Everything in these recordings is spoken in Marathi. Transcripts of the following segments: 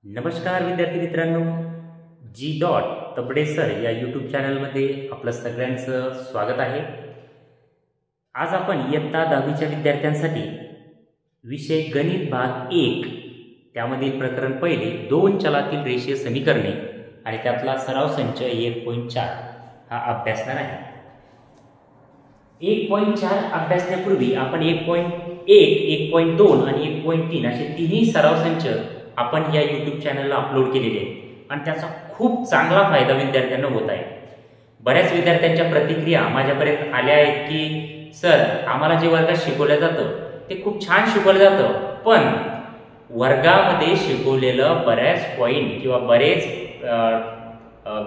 नमस्कार विद्यार्थी मित्रांनो, जी डॉट तबडे सर या यूट्यूब चॅनलमध्ये आपलं सगळ्यांचं स्वागत आहे. आज आपण इयत्ता 10वीच्या विद्यार्थ्यांसाठी विषय गणित भाग 1 त्यामधील प्रकरण पहिले 2 चलातील रेषीय समीकरणे आणि त्यातला सराव संच 1.4 हा अभ्यासणार आहे. 1.4 अभ्यासण्यापूर्वी आपण 1.1, 1.2 आणि 1.3 असे तिन्ही सराव संच आपण या यूट्यूब चॅनलला अपलोड केलेले आहे आणि त्याचा खूप चांगला फायदा विद्यार्थ्यांना होत आहे. बऱ्याच विद्यार्थ्यांच्या प्रतिक्रिया माझ्यापर्यंत आल्या आहेत की सर, आम्हाला जे वर्गात शिकवलं जातं ते खूप छान शिकवलं जातं, पण वर्गामध्ये शिकवलेलं बऱ्याच पॉईंट किंवा बरेच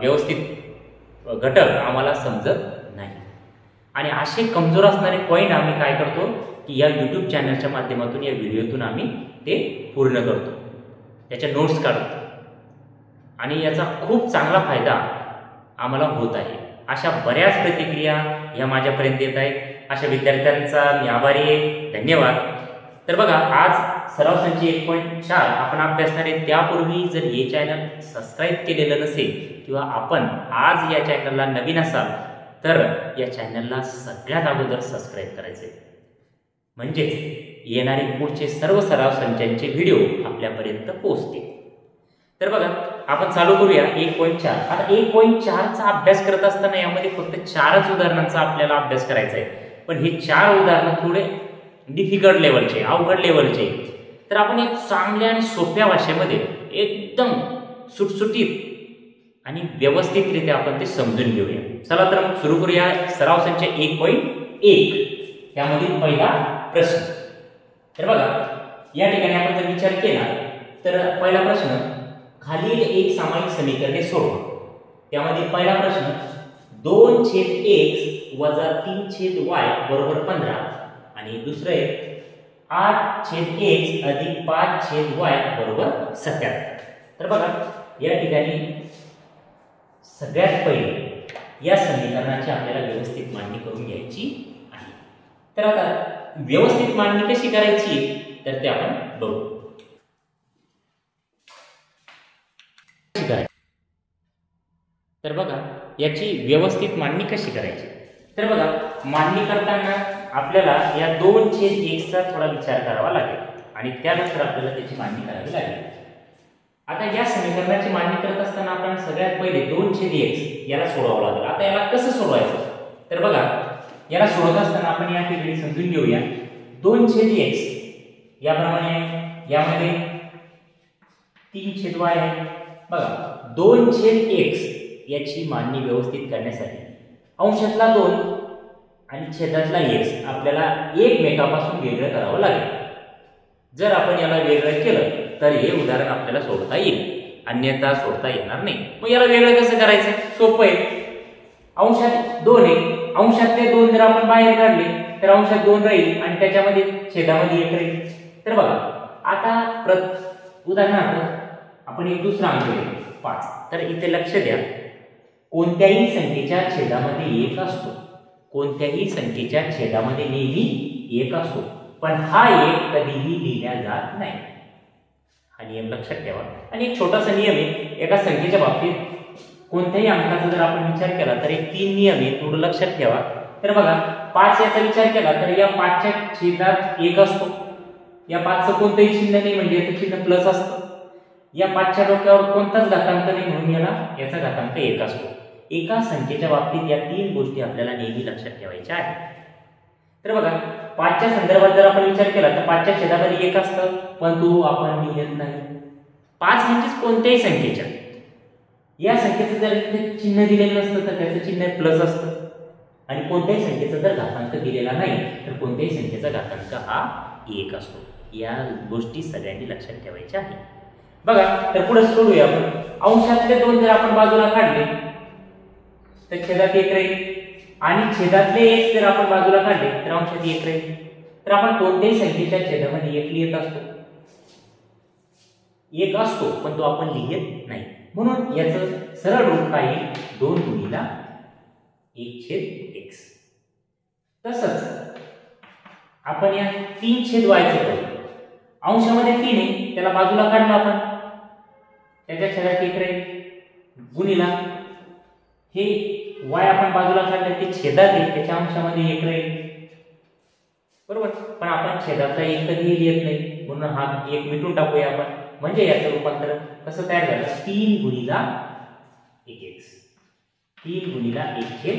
व्यवस्थित घटक आम्हाला समजत नाही आणि असे कमजोर असणारे पॉईंट आम्ही काय करतो की या यूट्यूब चॅनलच्या माध्यमातून, या व्हिडिओतून आम्ही ते पूर्ण करतो, त्याच्या नोट्स काढतो आणि याचा खूप चांगला फायदा आम्हाला होत आहे. अशा बऱ्याच प्रतिक्रिया ह्या माझ्यापर्यंत येत आहेत. अशा विद्यार्थ्यांचा मी आभारी आहे, धन्यवाद. तर बघा, आज सराव संच 1.4 आपण अभ्यासणार आहे. त्यापूर्वी जर हे चॅनल सबस्क्राईब केलेलं नसेल किंवा आपण आज या चॅनलला नवीन असाल तर या चॅनलला सगळ्यात अगोदर सबस्क्राईब करायचे, म्हणजेच येणारे पुढचे सर्व सराव संचांचे व्हिडिओ आपल्यापर्यंत पोहोचतील. तर बघा, आपण चालू करूया 1.4. आता 1.4चा अभ्यास करत असताना यामध्ये फक्त 4च उदाहरणांचा आपल्याला अभ्यास करायचा आहे, पण हे 4 उदाहरण थोडे डिफिकल्ट लेवलचे, अवघड लेवलचे. तर आपण एक चांगल्या आणि सोप्या भाषेमध्ये एकदम सुटसुटीत आणि व्यवस्थितरित्या आपण ते समजून घेऊया. चला तर मग सुरू करूया सराव संच 1.1. त्यामधील पहिला प्रश्न. तर बघा, या ठिकाणी आपण जर विचार केला तर पहिला प्रश्न, खालील एक सामायिक समीकरणे सोडवा. त्यामध्ये पहिला प्रश्न 2/x वजा 3/y बरोबर 15 आणि दुसरे 8/x अधिक 5/y बरोबर 77. तर बघा, या ठिकाणी सगळ्यात पहिले या समीकरणाची आपल्याला व्यवस्थित मांडणी करून घ्यायची आहे. तर आता व्यवस्थित मांडणी कशी करायची तर ते आपण बघू. तर बघा, याची व्यवस्थित मांडणी कशी करायची. तर बघा, मांडणी करताना आपल्याला या 2/x थोडा विचार करावा लागेल आणि त्यानंतर आपल्याला त्याची मांडणी करावी लागेल. आता या समीकरणाची मांडणी करत असताना आपण सगळ्यात पहिले 2/x याला सोडवावं लागेल. आता याला कसं सोडवायचं तर बघा, याला सोडवत असताना आपण या ठिकाणी समजून घेऊया. 2/x याप्रमाणे यामध्ये 3/y आहे. बघा, 2/x याची मांडणी व्यवस्थित करण्यासाठी अंशातला 2 आणि छेदातला x आपल्याला एकमेकापासून वेगळं करावं लागेल. जर आपण याला वेगळं केलं तर हे उदाहरण आपल्याला सोडता येईल, अन्यथा सोडता येणार नाही. मग याला वेगळं कसं करायचं? सोपं आहे. अंशात 2 आहे, अंशातले 2 जर आपण बाहेर काढले तर अंशात 2 राहील आणि त्याच्यामध्ये छेदामध्ये 1 राहील. तर बघा, आता उदाहरणार्थ आपण एक दुसरा अंक घेऊ 5. तर इथे लक्ष द्या, कोणत्याही संख्येच्या छेदामध्ये 1 असतो, कोणत्याही संख्येच्या छेदामध्ये नेहमी 1 असतो, पण हा 1 कधीही लिहिला जात नाही. हा नियम लक्षात ठेवा. आणि एक छोटासा नियम आहे, एका संख्येच्या बाबतीत कोणत्याही अंकाचा जर आपण विचार केला तर एक 3 नियम आहे, थोडं लक्षात ठेवा. तर बघा, 5 याचा विचार केला तर या 5च्या छेदात 1 असतो, या 5चं कोणतंही चिन्ह नाही म्हणजे याचं चिन्ह प्लस असतं, या 5च्या डोक्यावर कोणताच घातांक नाही म्हणून याचा घातांक 1 असतो. एका संख्येच्या बाबतीत या 3 गोष्टी आपल्याला नेहमी लक्षात ठेवायच्या आहेत. तर बघा, 5च्या संदर्भात जर आपण विचार केला तर 5च्या छेदामध्ये 1 असतं, पण तो आपण लिहित नाही. 5 म्हणजेच कोणत्याही संख्येच्या, या संख्येचं जर चिन्ह दिलेलं नसतं तर त्याचं चिन्ह प्लस असतं आणि कोणत्याही संख्येचा जर घातांक दिलेला नाही तर कोणत्याही संख्येचा घातांक हा 1 असतो. या गोष्टी सगळ्यांनी लक्षात ठेवायच्या आहेत. बघा, तर पुढे सोडूया आपण. अंशातले 2 जर आपण बाजूला काढले तर छेदात 1 राहील आणि छेदातले 1 जर आपण बाजूला काढले तर अंशात 1 राहील. तर आपण कोणत्याही संख्येच्या छेदामध्ये 1 लिहित असतो, 1 असतो, पण तो आपण लिहित नाही. म्हणून याचं सरळ रूप काय आहे? 2 गुणिला 1/x. तसंच आपण या 3/y चं करू. अंशामध्ये 3 आहे, त्याला बाजूला काढलं आपण त्याच्या छेदात 1 राहील गुणिला हे y आपण बाजूला काढले ते छेदात आहे त्याच्या अंशामध्ये 1 राहील बरोबर. पण आपण छेदातला 1 कधी येत नाही म्हणून हा 1 मिटून टाकूया आपण. म्हणजे याचं रूपांतर कसं तयार झालं 3 गुणिला 1x 3 गुणिला 1/y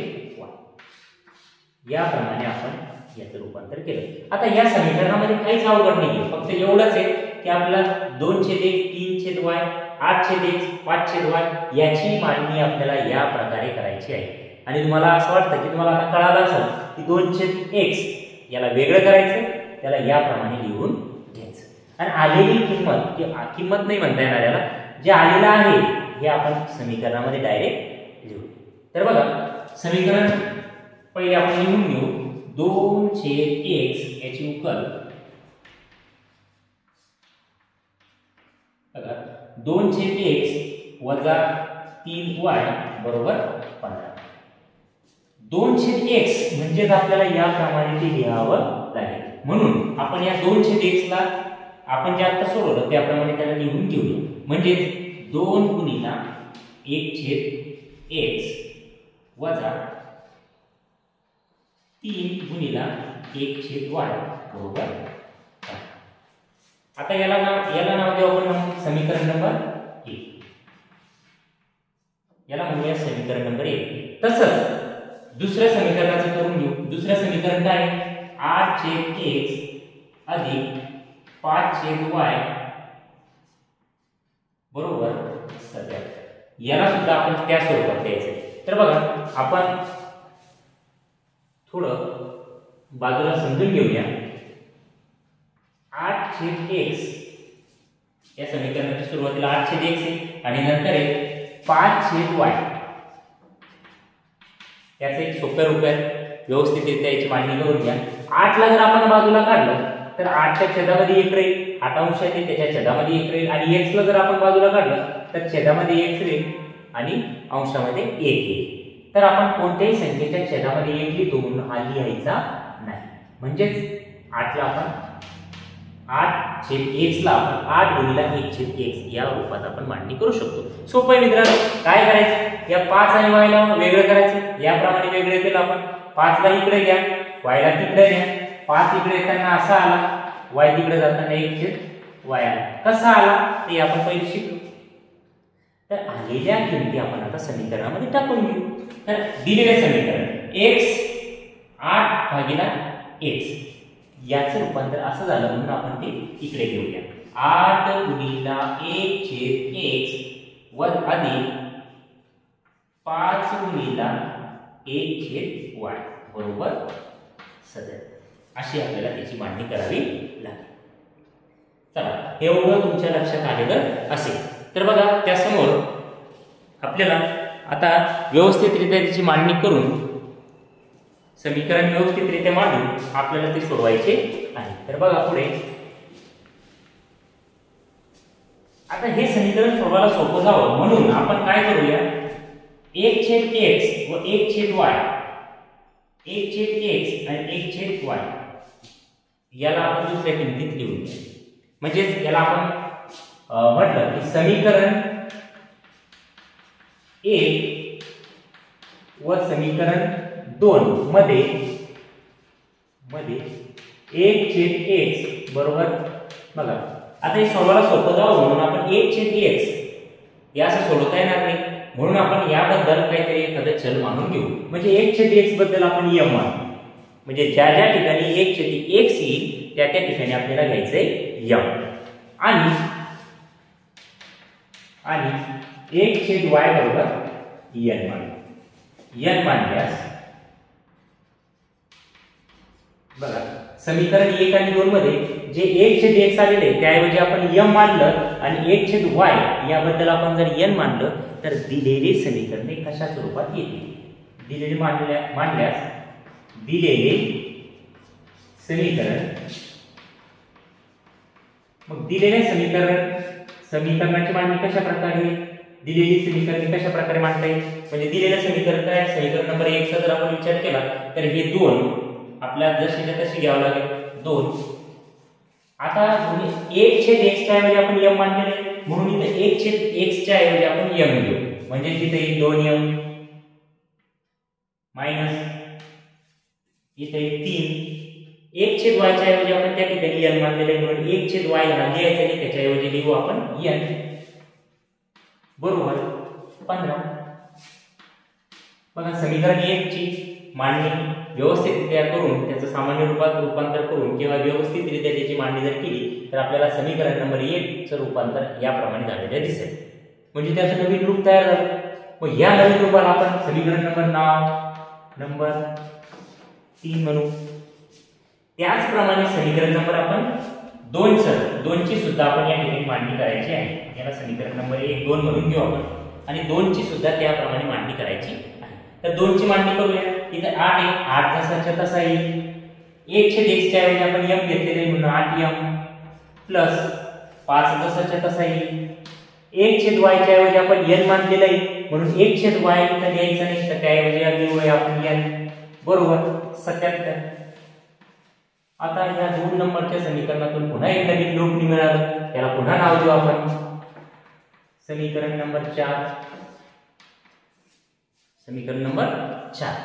याप्रमाणे आपण याचं रूपांतर केलं. आता या समीकरणामध्ये काहीच अवघड नाहीये फक्त एवढंच आहे की आपल्याला 2/1 3/y 8/x 5/y याची मांडणी आपल्याला या प्रकारे करायची आहे. आणि तुम्हाला असं वाटतं की तुम्हाला आता कळालं असेल की 2/x याला वेगळं करायचं त्याला याप्रमाणे लिहून घ्यायचं आणि आलेली किंमत नाही म्हणता येणार याला जे आलेलं आहे हे आपण समीकरणामध्ये डायरेक्ट लिहू. तर बघा समीकरण पहिले आपण लिहून घेऊ 2/x याची उकल बघा 2/x वजा 3y बरोबर 15. 2/x म्हणजेच आपल्याला याप्रमाणे ते लिहावं लागेल. म्हणून आपण या 2/x ला आपण जे आता सोडवलं त्याप्रमाणे त्याला लिहून घेऊया. म्हणजे 2 गुणिला 1/x वजा 3 गुणिला 1/y बरोबर. आता याला नाव देऊ आपण समीकरण नंबर 1. याला म्हणूया समीकरण नंबर 1. तसंच दुसऱ्या समीकरणाचं करून घेऊ. दुसरं समीकरण काय 8/x अधिक 5/y बरोबर 17. याला सुद्धा आपण त्या स्वरूपात द्यायचं. तर बघा आपण थोडं बाजूला समजून घेऊया. 8/x या समीकरणाच्या सुरुवातीला 8/x आहे आणि नंतर आहे 5/y. याचं एक सोपं रूप आहे व्यवस्थितरित्या याची मांडणी करून घ्या. 8 ला जर आपण बाजूला काढलं तर 8 च्या छेदामध्ये 1 राहील 8 अंश आहे त्याच्या छेदामध्ये 1 राहील आणि x ला जर आपण बाजूला काढलं तर छेदामध्ये 1 राहील आणि अंशामध्ये 1 येईल. तर आपण कोणत्याही संख्येच्या छेदामध्ये 1 लिहितो म्हणून हा लिहायचा नाही. म्हणजेच 8 ला आपण 8/x ला आपण 8 गुणिला 1/x या रूपात आपण मांडणी करू शकतो. सोपं आहे मित्रांनो. काय करायचं या 5 आणि y ला वेगळं करायचं. याप्रमाणे वेगळे केलं आपण 5 ला इकडे घ्या y ला तिकडे घ्या. 5 इकडे येताना असा आला y तिकडे जाताना 1/y आला. कसा आला ते आपण पहिले शिकलो. तर आलेल्या किमती आपण आता समीकरणामध्ये टाकून घेऊ. तर दिलेले समीकरण x 8/x याचं रूपांतर असं झालं म्हणून आपण ते इकडे घेऊया. 8 गुणिला 1/x वर अधिक 5 गुणिला 1/y बरोबर 17. अशी आपल्याला त्याची मांडणी करावी लागेल. चला हे एवढं तुमच्या लक्षात आलेलं असेल. तर बघा त्यासमोर आपल्याला आता व्यवस्थितरित्या त्याची मांडणी करून समीकरण व्यवस्थितरित्या मांडून आपल्याला ते सोडवायचे आहे. तर बघा पुढे आता हे समीकरण सोडवायला सोपं जावं म्हणून आपण काय करूया 1/x व 1/y 1/x आणि 1/y याला आपण दुसऱ्या किमतीत लिहूया. म्हणजे याला आपण म्हटलं की समीकरण 1 व समीकरण 2 मध्ये 1/x बरोबर बघा. आता हे सोडवायला सोपं जावं म्हणून आपण 1/x या असं सोडवता येणार नाही म्हणून आपण याबद्दल काहीतरी एखादं चल मानून घेऊ. म्हणजे 1/x बद्दल आपण m मानू. म्हणजे ज्या ज्या ठिकाणी 1/x येईल त्या त्या ठिकाणी आपल्याला घ्यायचंय m आणि 1/y बरोबर n मानू. n मानल्यास बघा समीकरण 1 आणि 2 मध्ये जे 1/x आलेले त्याऐवजी आपण m मानलं आणि 1/y याबद्दल आपण जर n मानलं तर दिलेली समीकरणे कशा स्वरूपात येतील. दिलेली मांडल्यास दिलेले समीकरण मग दिलेले समीकरणाची मांडणी कशा प्रकारे दिलेली समीकरणे कशा प्रकारे मांडता येईल. म्हणजे दिलेलं समीकरण काय समीकरण नंबर 1 चा जर आपण विचार केला तर हे 2 आपल्याला जशीच्या तशी घ्यावं लागेल. 2 आता 1/x च्या ऐवजी आपण m मानलेले म्हणून इथे 1/x च्या ऐवजी आपण m घेऊ म्हणजे तिथे 2m मायनस इथे 3 1/y च्या ऐवजी आपण त्या ठिकाणी n मानलेले म्हणून 1/y हा लिहायचा आणि त्याच्या ऐवजी लिहू आपण n बरोबर 15. बघा समीकरण 1 ची मांडणी व्यवस्थितरित्या करून त्याचं सामान्य रूपात रूपांतर करून किंवा व्यवस्थितरित्या त्याची मांडणी जर केली तर आपल्याला समीकरण नंबर 1 चं रूपांतर याप्रमाणे झालेले दिसेल म्हणजे त्याचं नवीन रूप तयार झालं. मग या नवीन रूपाला आपण समीकरण नंबर 3 म्हणू. त्याचप्रमाणे समीकरण नंबर आपण 2 ची सुद्धा आपण या ठिकाणी मांडणी करायची आहे. याला समीकरण नंबर 1 2 म्हणून घेऊ आपण आणि 2 ची सुद्धा त्याप्रमाणे मांडणी करायची आहे. तर 2 ची मांडणी करूया. इथे 8 आहे 8 जसाच्या तसा येईल 1/x च्या ऐवजी आपण m घेतलेले म्हणून 8m प्लस 5 जसाच्या तसा येईल 1/y च्या ऐवजी आपण n मानलेला आहे म्हणून 1/y इथे द्यायचं नाही तर त्याऐवजी लिहूया आपण n बरोबर 77. आता या 2 नंबरच्या समीकरणातून पुन्हा एक नवीन रूप मिळालं त्याला पुन्हा नाव देऊ आपण समीकरण नंबर 4. समीकरण नंबर 4.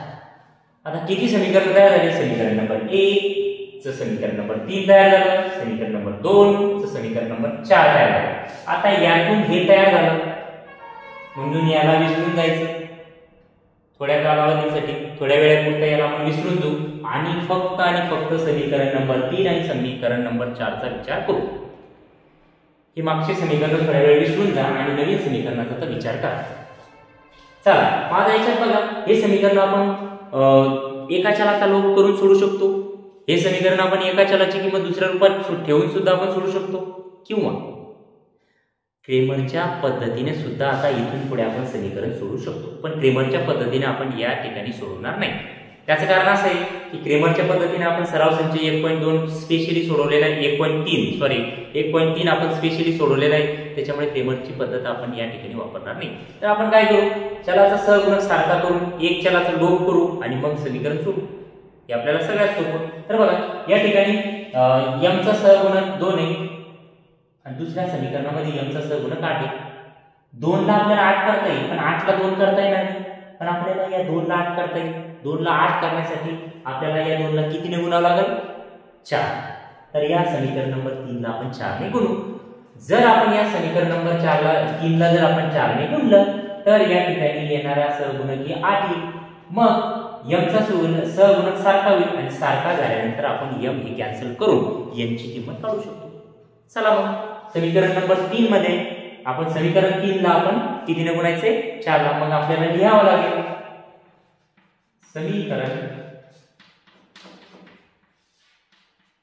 आता किती समीकरण तयार झाले समीकरण नंबर 1 चं समीकरण नंबर 3 तयार झालं समीकरण नंबर 2 चं समीकरण नंबर 4 तयार झालं. आता यातून हे तयार झालं म्हणून याला विसरून जायचं थोड्या कालावधीसाठी थोड्या वेळापुरता याला आपण विसरून जाऊ आणि फक्त समीकरण नंबर 3 आणि समीकरण नंबर 4 चा विचार करू. हे मागचे समीकरण थोड्या वेळ विसरून जा आणि नवीन समीकरणाचा विचार करा. चला माझ्या याच्यात बघा हे समीकरण आपण एका चलाचा लोप करून सोडू शकतो. हे समीकरण आपण एका चलाची किंमत दुसऱ्या रूपात ठेवून सुद्धा आपण सोडू शकतो किंवा क्रेमरच्या पद्धतीने सुद्धा आता इथून पुढे आपण समीकरण सोडू शकतो. पण क्रेमरच्या पद्धतीने आपण या ठिकाणी सोडवणार नाही. त्याचं कारण असं आहे की क्रेमरच्या पद्धतीने आपण सराव संच 1.2 स्पेशली सोडवलेला आहे 1.3 आपण स्पेशली सोडवलेला आहे त्याच्यामुळे क्रेमरची पद्धत आपण या ठिकाणी वापरणार नाही. तर आपण काय करू चलाचा सहगुणक सारखा करून एक चलाचा लोप करू आणि मग समीकरण सोडू. हे आपल्याला सगळ्यात सोपं. तर बघा या ठिकाणी m चा सहगुणक 2 आहे आणि दुसऱ्या समीकरणामध्ये m चा सहगुणक 8 आहे. 2 ला आपल्याला 8 करता येईल पण 8 ला 2 करता येणार नाही. पण आपल्याला या 2 ला 8 करता येईल. 2 ला 8 करण्यासाठी आपल्याला या 2 ला कितीने गुणावं लागेल 4. तर या समीकरण नंबर 3 ला आपण 4 ने गुणू. जर आपण या समीकरण नंबर 3 ला जर आपण 4 ने गुणलं तर या ठिकाणी येणारा सहगुणक ही 8 येईल. मग m चा सहगुणक सारखा होईल आणि सारखा झाल्यानंतर आपण m हे कॅन्सल करून n ची किंमत काढू शकतो. चला मग समीकरण नंबर 3 मध्ये आपण समीकरण 3 ला आपण कितीने गुणायचे 4 ला. मग आपल्याला लिहावं लागेल समीकरण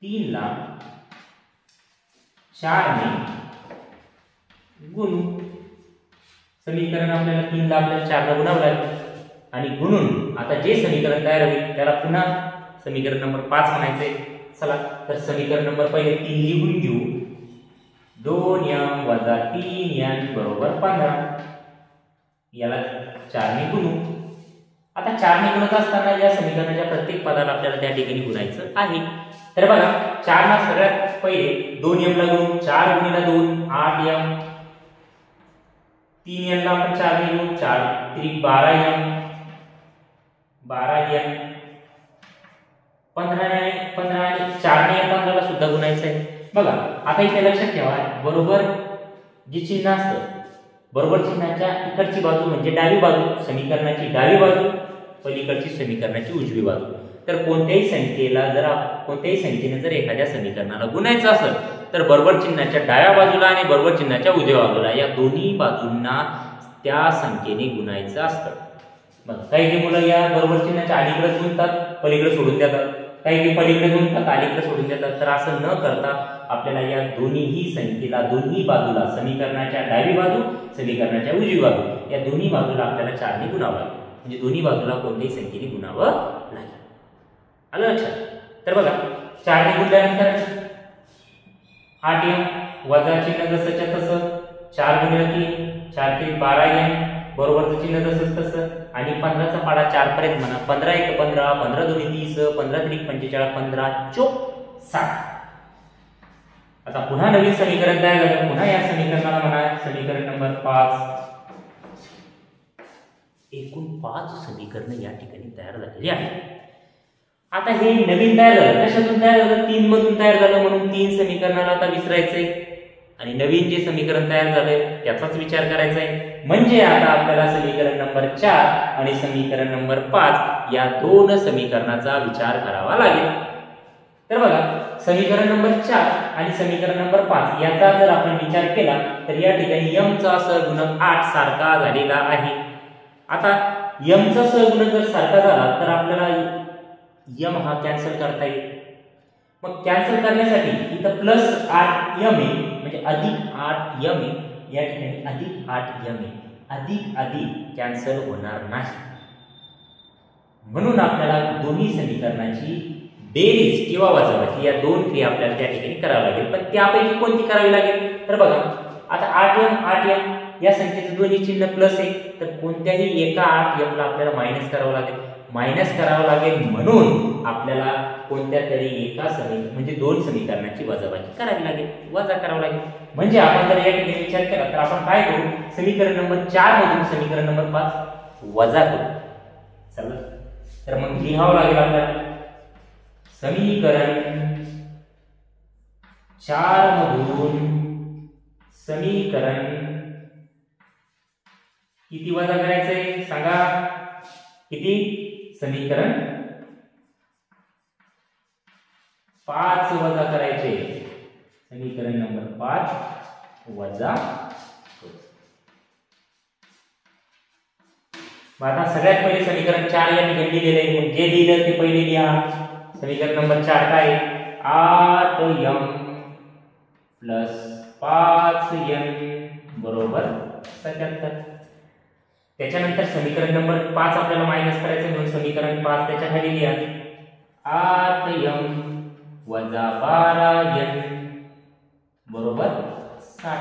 3 ला 4 ने गुणू. समीकरण आपल्याला 3 ला आपल्याला 4 ला गुणावं लागेल आणि गुणून आता जे समीकरण तयार होईल त्याला पुन्हा समीकरण नंबर 5 म्हणायचे. चला तर समीकरण नंबर पहिले 3 लिहून घेऊ 2m - 3n बरोबर 15. याला 4 ने गुणू. आता 4 ने गुणत असताना या समीकरणाच्या प्रत्येक पदाला आपल्याला त्या ठिकाणी गुणायचं आहे. तर बघा 4 ला सगळ्यात पहिले 2m ला गुणू 4 × 2 8m 3n ला आपण 4 ने गुणू 4 × 12m 12n 15 आणि 4 ने 15 ला सुद्धा गुणायचं आहे. बघा आता इथे लक्षात ठेवा बरोबर जे चिन्ह असतं बरोबर चिन्हाच्या इकडची बाजू म्हणजे डावी बाजू समीकरणाची डावी बाजू पलीकडची समीकरणाची उजवी बाजू. तर कोणत्याही संख्येने जर एखाद्या समीकरणाला गुणायचं असेल तर बरोबर चिन्हाच्या डाव्या बाजूला आणि बरोबर चिन्हाच्या उजव्या बाजूला या दोन्ही बाजूंना त्या संख्येने गुणायचं असतं. मग काही मुलं या बरोबर चिन्हाच्या अलीकडे गुणतात पलीकडे सोडून देतात काही पलीकडे गुणतात अलीकडे सोडून देतात. तर असं न करता आपल्याला या दोन्ही संख्येला दोन्ही बाजूला समीकरणाच्या डावी बाजू समीकरणाच्या उजवी बाजू या दोन्ही बाजूला आपल्याला 4 ने गुणावं लागेल. म्हणजे दोन्ही बाजूला कोणत्याही संख्येने गुणावं लागेल. आलं लक्षात. तर बघा 4 ने गुणल्यानंतर 8m वजा चिन्ह जसंच्या तसं 4 × 3 4 × 12n बरोबरचं चिन्ह तसंच तसं आणि 15 चा पाडा 4 पर्यंत म्हणा 15 × 1 = 15 15 × 2 = 30 15 × 3 = 45 15 × 4 = 60. आता पुन्हा नवीन समीकरण तयार झालं. पुन्हा या समीकरणाला म्हणा समीकरण नंबर 5. एकूण 5 समीकरण या ठिकाणी तयार झालेली आहेत. आता हे नवीन तयार झालं, कशातून तयार झालं? 3 मधून तयार झालं, म्हणून 3 समीकरणाला आता विसरायचंय आणि नवीन जे समीकरण तयार झालंय त्याचाच विचार करायचा आहे. म्हणजे आता आपल्याला समीकरण नंबर 4 आणि समीकरण नंबर 5 या 2 समीकरणाचा विचार करावा लागेल. तर बघा, समीकरण नंबर 4 आणि समीकरण नंबर 5 याचा जर आपण विचार केला तर या ठिकाणी m चा सहगुणक 8 सारखा झालेला आहे. आता m चा सहगुणक जर सारखा झाला तर आपल्याला m हा कॅन्सल करता येईल. मग कॅन्सल करण्यासाठी इथं प्लस 8m आहे, म्हणजे अधिक 8m आहे. या ठिकाणी अधिक 8m आहे. अधिक अधिक कॅन्सल होणार नाही, म्हणून आपल्याला दोन्ही समीकरणाची बेरीज किंवा वजाबाकी या 2 क्रिया आपल्याला त्या ठिकाणी करावी लागेल. पण त्यापैकी कोणती करावी लागेल? तर बघा, आता 8m या संख्येचं दोन्ही चिन्ह प्लस आहे, तर कोणत्याही एका 8m ला आपल्याला मायनस करावं लागेल. मायनस करावं लागेल म्हणून आपल्याला कोणत्या तरी एका म्हणजे 2 समीकरणाची वजाबाकी करावी लागेल, वजा करावं लागेल. म्हणजे आपण जर या ठिकाणी विचार केला तर आपण काय करू? समीकरण नंबर 4 मधून समीकरण नंबर 5 वजा करू. चला, तर मग लिहावं लागेल आपल्याला समीकरण 4 मधून समीकरण किती वजा करायचंय सांगा? किती? समीकरण 5 वजा करायचे. समीकरण नंबर 5 वजा. आता सगळ्यात पहिले समीकरण 4 या ठिकाणी लिहिलेले आहे. मग जे लिहिलं ते पहिले लिहा. समीकरण नंबर 4 काय? 8m प्लस 5n बरोबर 77. त्याच्यानंतर समीकरण नंबर 5 आपल्याला मायनस करायचं, म्हणून समीकरण 5 त्याच्या खाली लिहा 8m वजा 12n बरोबर 60.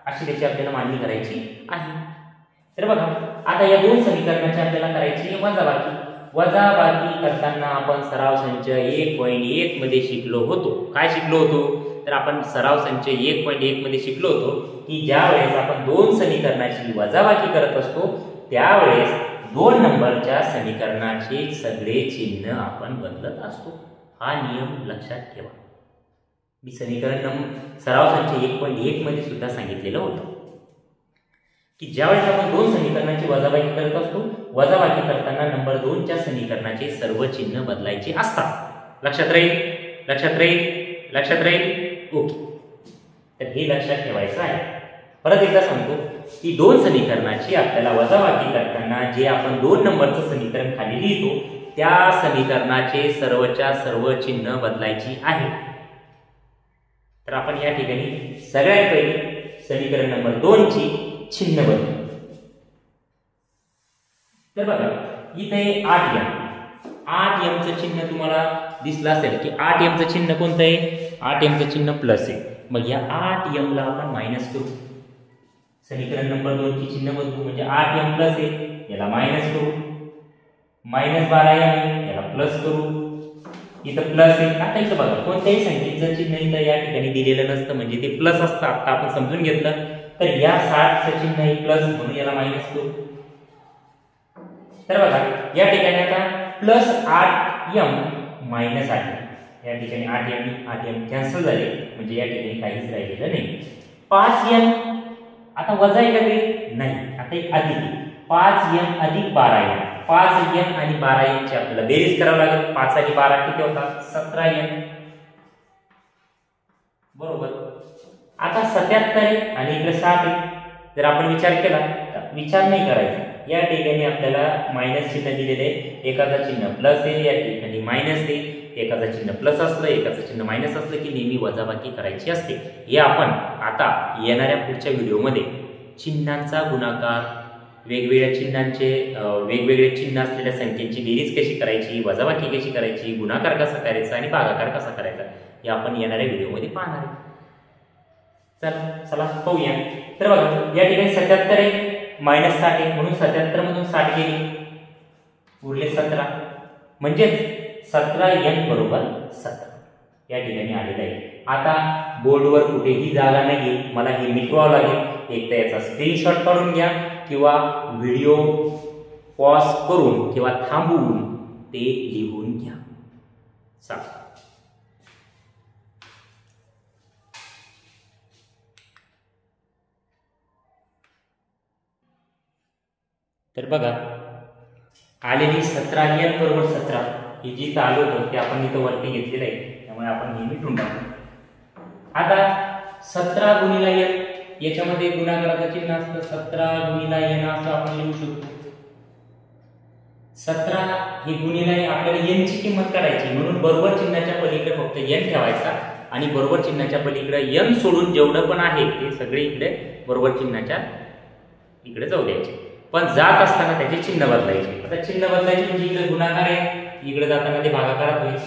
अशी त्याची आपल्याला मांडणी करायची आहे. तर बघा, आता या 2 समीकरणाची आपल्याला करायची वजाबाकी. वजाबाकी करताना आपण सराव संच 1.1 मध्ये शिकलो होतो. काय शिकलो होतो? तर आपण सराव संच 1.1 मध्ये शिकलो होतो की ज्या वेळेस आपण 2 समीकरणाची वजाबाकी करत असतो त्यावेळेस 2 नंबरच्या समीकरणाचे सगळे चिन्ह आपण बदलत असतो. हा नियम लक्षात ठेवा. मी समीकरण सराव संच 1.1 मध्ये सुद्धा सांगितलेलं होतं की ज्यावेळेस आपण 2 समीकरणाची वजाबाकी करत असतो, वजाबाकी करताना नंबर 2 च्या समीकरणाचे सर्व चिन्ह बदलायचे असतात. लक्षात राहील? लक्षात राहील? लक्षात राहील? ओके. तर हे लक्षात ठेवायचं आहे. परत एकदा सांगतो की 2 समीकरणाची आपल्याला वजाबाकी करताना जे आपण 2 नंबरचं समीकरण खाली लिहितो त्या समीकरणाचे सर्वच्या सर्व चिन्ह बदलायची आहे. तर आपण या ठिकाणी सगळ्यात पहिले समीकरण नंबर 2 ची चिन्ह बदलू. तर बघा, इथे 8m चं चिन्ह तुम्हाला दिसलं असेल की 8m चं चिन्ह कोणतं आहे? 8m चं चिन्ह प्लस आहे. मग या 8m ला आपण मायनस करू. समीकरण नंबर 2 ची चिन्ह बदलू, म्हणजे 8m प्लस आहे याला मायनस करू. मायनस 12m याला प्लस करू. इथं प्लस आहे. आता इथं बघा, कोणत्याही संख्येचं चिन्ह इथं या ठिकाणी दिलेलं नसतं, म्हणजे ते प्लस असतं. आता आपण समजून घेतलं. तर या 60चं चिन्ह आहे प्लस, म्हणून याला मायनस करू. तर बघा, या ठिकाणी आता प्लस 8m मायनस 8m, या ठिकाणी 8m कॅन्सल झाले, म्हणजे या ठिकाणी काहीच राहिलेलं नाही. 5m आता वजा आहे का ते? नाही, आता एक अधिक आहे. 5m अधिक 12m. 5m आणि 12m ची आपल्याला बेरीज करावी लागेल. 5 आणि 12 किती होतात? 17m बरोबर. आता 77 आणि इकडे 60 आहे. जर आपण विचार केला, विचार नाही करायचा, या ठिकाणी आपल्याला मायनस चिन्ह दिलेले आहे. एकाचा चिन्ह प्लस आहे, या ठिकाणी मायनस आहे. एकाचा चिन्ह प्लस असलं, एकाचं चिन्ह मायनस असलं की नेहमी वजाबाकी करायची असते. हे आपण आता येणाऱ्या पुढच्या व्हिडिओमध्ये चिन्हांचा गुणाकार, वेगवेगळ्या चिन्हांचे वेगवेगळे चिन्ह असलेल्या संख्येची बेरीज कशी करायची, वजाबाकी कशी करायची, गुणाकार कसा करायचा आणि भागाकार कसा करायचा हे आपण येणाऱ्या व्हिडिओमध्ये पाहणार आहे. चला पाहूया. तर बघा, या ठिकाणी 77 आहे, मायनस 60 आहे, म्हणून 77 मधून 60 गेली, उरले 17, म्हणजेच 17n बरोबर 17. या ठिकाणी आलेला आहे। आता बोर्डवर कुठेही जागा नाही, मला हे मिटवावं लागेल। एक तर याचा स्क्रीनशॉट काढून घ्या किंवा व्हिडिओ पॉज करून किंवा थांबवून ते लिहून घ्या। चला तर बघा आलेली 17 n बरोबर 17 ही जी चालू होतं ते आपण इथं वरती घेतलेलं आहे, त्यामुळे आपण हे मिटून टाकू। आता 17 गुणिले n याच्यामध्ये गुणाकाराचं चिन्ह असतं, 17 गुणिले n असं आपण लिहू शकतो। 17 हे गुणिले आपल्याला n ची किंमत काढायची, म्हणून बरोबर चिन्हाच्या पलीकडे फक्त n ठेवायचा आणि बरोबर चिन्हाच्या पलीकडे n सोडून जेवढं पण आहे ते सगळे इकडे बरोबर चिन्हाच्या इकडे जाऊ द्यायचे, पण जात असताना त्याचे चिन्ह बदलायचे। आता चिन्ह बदलायचे म्हणजे इकडे गुणाकार आहे, इकडे जाताना ते भागाकारात होईल,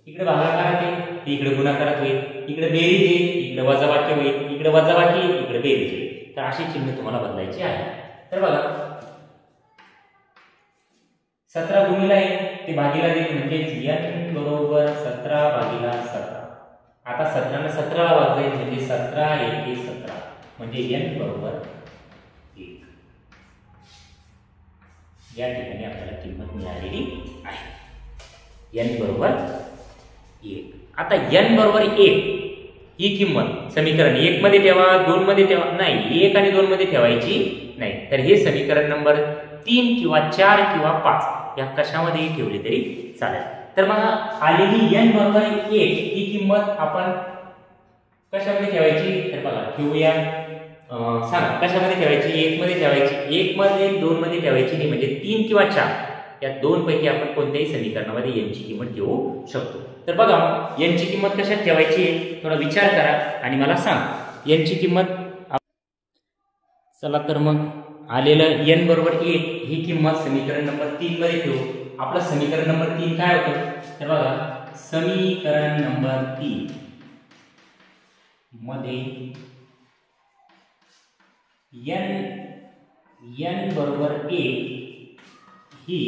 इकडे भागाकारात आहे ते इकडे गुणाकारात होईल, इकडे बेरीज आहे इकडे वजाबाकी होईल, इकडे वजाबाकी इकडे बेरीज आहे। तर अशी चिन्ह तुम्हाला बदलायची आहे। तर बघा 17 गुणिले ते भागीला देईल, म्हणजे n बरोबर 17 भागीला 17। आता 17 ने 17 ला भाग जाईल, म्हणजे 17 एके 17 म्हणजे n बरोबर 1। या ठिकाणी आपल्याला किंमत मिळालेली आहे, n बरोबर 1। आता n बरोबर 1 ही किंमत समीकरण 1 मध्ये ठेवा, 2 मध्ये ठेवा, नाही 1 आणि 2 मध्ये ठेवायची नाही। तर हे समीकरण नंबर 3 किंवा 4 किंवा 5 या कशामध्येही ठेवले तरी चालेल। तर मग आलेली n बरोबर 1 ही किंमत आपण कशामध्ये ठेवायची, तर बघा ठेवूया, सांगा कशामध्ये ठेवायची, 1 मध्ये ठेवायची, 1 मध्ये 2 मध्ये ठेवायची नाही, म्हणजे 3 किंवा 4 या दोन पैकी आपण कोणत्याही समीकरणामध्ये n ची किंमत ठेवू शकतो। तर बघा n ची किंमत कशात ठेवायची, थोडा विचार करा आणि मला सांग n ची किंमत। चला तर मग आलेलं n बरोबर 1 ही किंमत समीकरण नंबर 3 मध्ये ठेवू। आपलं समीकरण नंबर 3 काय होतं, तर बघा समीकरण नंबर 3 मध्ये n बरोबर 1 ही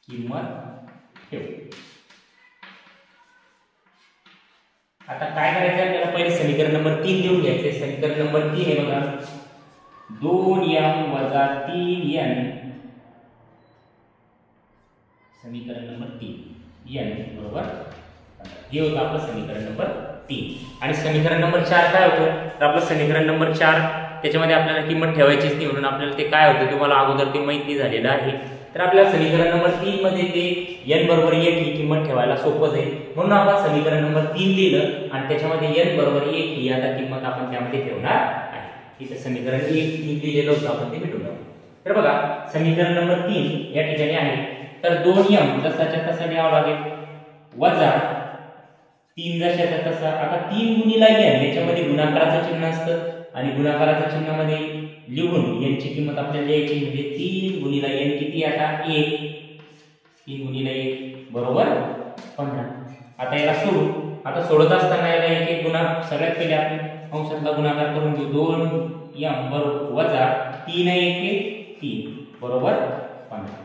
किंमत ठेवू। आता काय करायचं आपल्याला, पहिले समीकरण नंबर 3 लिहून घ्यायचे। समीकरण नंबर 3 आहे बघा 2m वजा 3n, समीकरण नंबर 3 n बरोबर 15 हे होतं आपलं समीकरण नंबर 3। आणि समीकरण नंबर 4 काय होतं, तर आपलं समीकरण नंबर 4 त्याच्यामध्ये आपल्याला किंमत ठेवायचीच नाही, म्हणून आपल्याला ते काय होतं तुम्हाला अगोदर ते माहिती झालेलं आहे। तर आपल्याला समीकरण नंबर 3 मध्ये ते n बरोबर 1 ही किंमत ठेवायला सोपं जाईल, म्हणून आपण समीकरण नंबर 3 लिहिलं आणि त्याच्यामध्ये n बरोबर 1 ही आता किंमत आपण त्यामध्ये ठेवणार आहे। इथे समीकरण 1 लिहिलेलं होतं, आपण ते मिटवून टाकू। तर बघा समीकरण नंबर 3 या ठिकाणी आहे, तर 2m जसाच्या तसा लिहावं लागेल, वजा 3 जशाच्या तसा। आता 3 गुणिले n याच्यामध्ये गुणाकाराचं चिन्ह असतं आणि गुणाकाराच्या चिन्हामध्ये लिहून n ची किंमत आपल्याला द्यायची, म्हणजे 3 गुणिले n किती आता 1, 3 गुणिले 1 बरोबर 15। आता याला सोडू, आता सोडत असताना याला एक एक गुणा सगळ्यात पहिले आपण अंशातला गुणाकार करून घेऊ। 2m बरोबर वजा 3 1 3 बरोबर 15।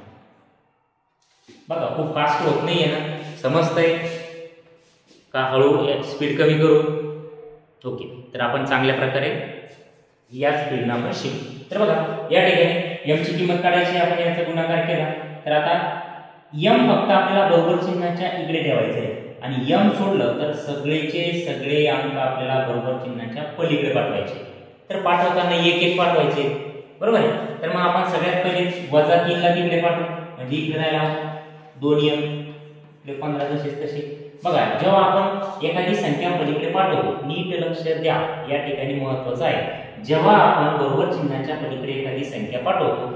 बघा खूप फास्ट होत नाहीये ना, समजतंय का, हळू स्पीड कमी करू, ओके। तर आपण चांगल्या प्रकारे या स्पीडनं आपण शिकू। तर बघा या ठिकाणी m ची किंमत काढायची, आपण याचा गुणाकार केला, तर आता m फक्त आपल्याला बरोबर चिन्हाच्या इकडे ठेवायचं आहे आणि m सोडलं तर सगळेचे सगळे अंक आपल्याला बरोबर चिन्हाच्या पलीकडे पाठवायचे। तर पाठवताना एक एक पाठवायचे, बरोबर आहे। तर मग आपण सगळ्यात पहिले वजा 3 ला तिकडे पाठवू, म्हणजे इकडे राहिला 2m इकडे 15 जसे तसे। बघा जेव्हा आपण एखादी संख्या पलीकडे पाठवतो, नीट लक्ष द्या, या ठिकाणी महत्त्वाचं आहे, जेव्हा आपण बरोबर चिन्हाच्या पलीकडे एखादी संख्या पाठवतो,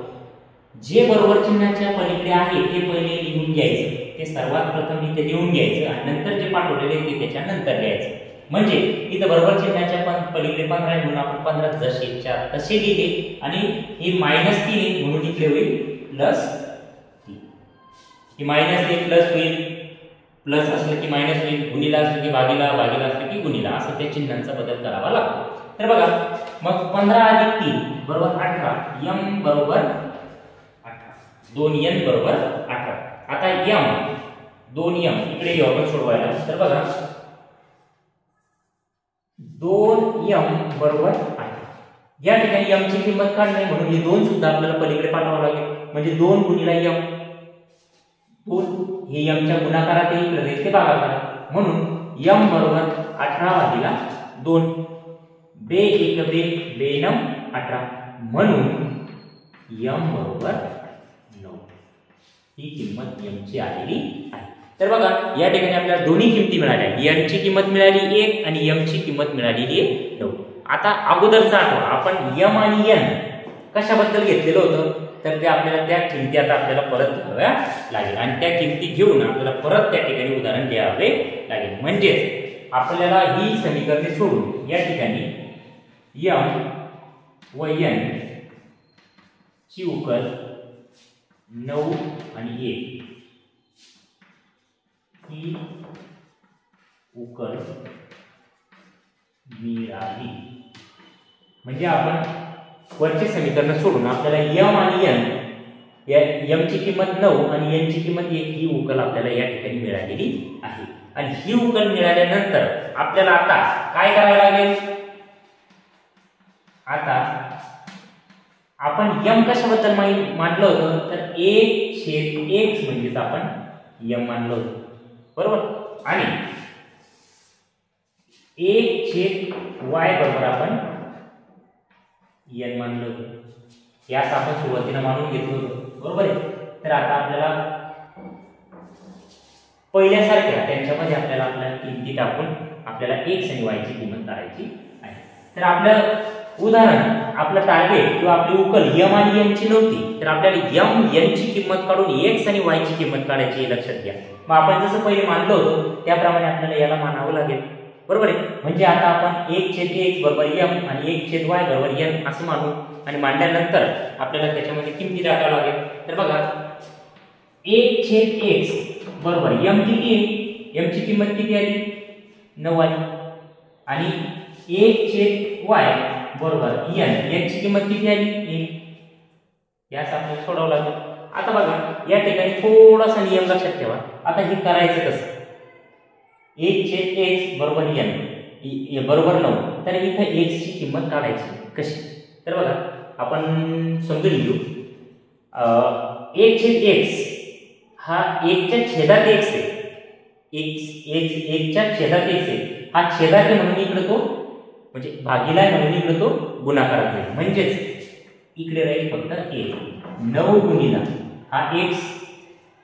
जे बरोबर चिन्हाच्या पलीकडे आहे ते पहिले लिहून घ्यायचं, ते सर्वात प्रथम इथे लिहून घ्यायचं आणि नंतर जे पाठवलेले ते त्याच्यानंतर लिहायचं। म्हणजे इथं बरोबर चिन्हाच्या पलीकडे 15 आहे म्हणून आपण 15 जसेच्या तसे लिहिले आणि हे -3 आहे म्हणून इकडे होईल +3, हे -1 प्लस होईल, प्लस असलं की मायनस होईल, गुणिला असलं की भागीला, भागीला असलं की गुणिला, असं त्या चिन्हांचा बदल करावा लागतो। तर बघा मग 15 अधिक 3 बरोबर 18, m बरोबर 18 2n बरोबर 18. आता m 2m इकडे येऊ आपण सोडवायला. तर बघा 2m बरोबर 18. या ठिकाणी m ची किंमत काढणे म्हणून हे 2 सुद्धा आपल्याला पलीकडे पाठवावं लागेल. म्हणजे 2 गुणिले m, 2 हे m च्या गुणाकारात येईल इकडे ते भागाकारात. म्हणून m बरोबर 18 भागिले 2. 2 1 2 2 9 18. म्हणून m बरोबर 9. ही किंमत m ची आलेली आहे. तर बघा या ठिकाणी आपल्याला दोन्ही किमती मिळाल्या. n ची किंमत मिळाली 1 आणि m ची किंमत मिळालेली आहे 9. आता अगोदरचा आठवा आपण m आणि n कशाबद्दल घेतलेलं होतं. तर ते आपल्याला त्या किमती आता आपल्याला परत घ्याव्या लागेल आणि त्या किमती घेऊन आपल्याला परत त्या ठिकाणी उदाहरण द्यावे लागेल. म्हणजेच आपल्याला ही समीकरणे सोडून या ठिकाणी m व n ची उकल 9 आणि 1 ही उकल मिळाली. म्हणजे आपण वरचे समीकरण सोडून आपल्याला m आणि n, या m ची किंमत 9 आणि n ची किंमत 1 ही उकल आपल्याला या ठिकाणी मिळालेली आहे. आणि ही उकल मिळाल्यानंतर आपल्याला आता काय करावे लागेल. आता आपण m कशाबद्दल मानलं होतं. तर 1/x म्हणजेच आपण m मानलं होतं बरोबर. आणि 1/y बरोबर आपण n मानलं होतं. यास आपण सुरुवातीला मानून घेतलं होतं बरोबर आहे. तर आता आपल्याला पहिल्यासारख्या त्यांच्यामध्ये आपल्याला किमती टाकून आपल्याला x आणि y ची किंमत काढायची आहे. तर आपलं उदाहरण आपलं टार्गेट किंवा आपली उकल m आणि n ची नव्हती. तर आपल्याला m n ची किंमत काढून x आणि y ची किंमत काढायची लक्षात घ्या. मग आपण जसं पहिले मानलं होतं त्याप्रमाणे आपल्याला याला मानावं लागेल बरोबर आहे. म्हणजे आता आपण 1/x बरोबर m आणि 1/y बरोबर n असं मानू आणि मांडल्यानंतर आपल्याला त्याच्यामध्ये किमती टाकाव्या लागेल. तर बघा 1/x बरोबर m किती आहे. m ची किंमत किती आली 9 आली. आणि 1/y बरोबर n ची किंमत किती आली 1. यास आपल्याला सोडावं लागेल. आता बघा या ठिकाणी थोडासा नियम लक्षात ठेवा. आता हे करायचं कसं. 1/x बरोबर n बरोबर 9. तर इथे x ची किंमत काढायची कशी. तर बघा आपण समजून घेऊ. 1/x हा 1 च्या छेदात x आहे. x 1 च्या छेदात x आहे. हा छेदात आहे म्हणून इकडे तो म्हणजे भागीला आहे म्हणून इकडे तो गुणाकारात जाईल. म्हणजेच इकडे राहील फक्त 1. 9 गुणिला हा x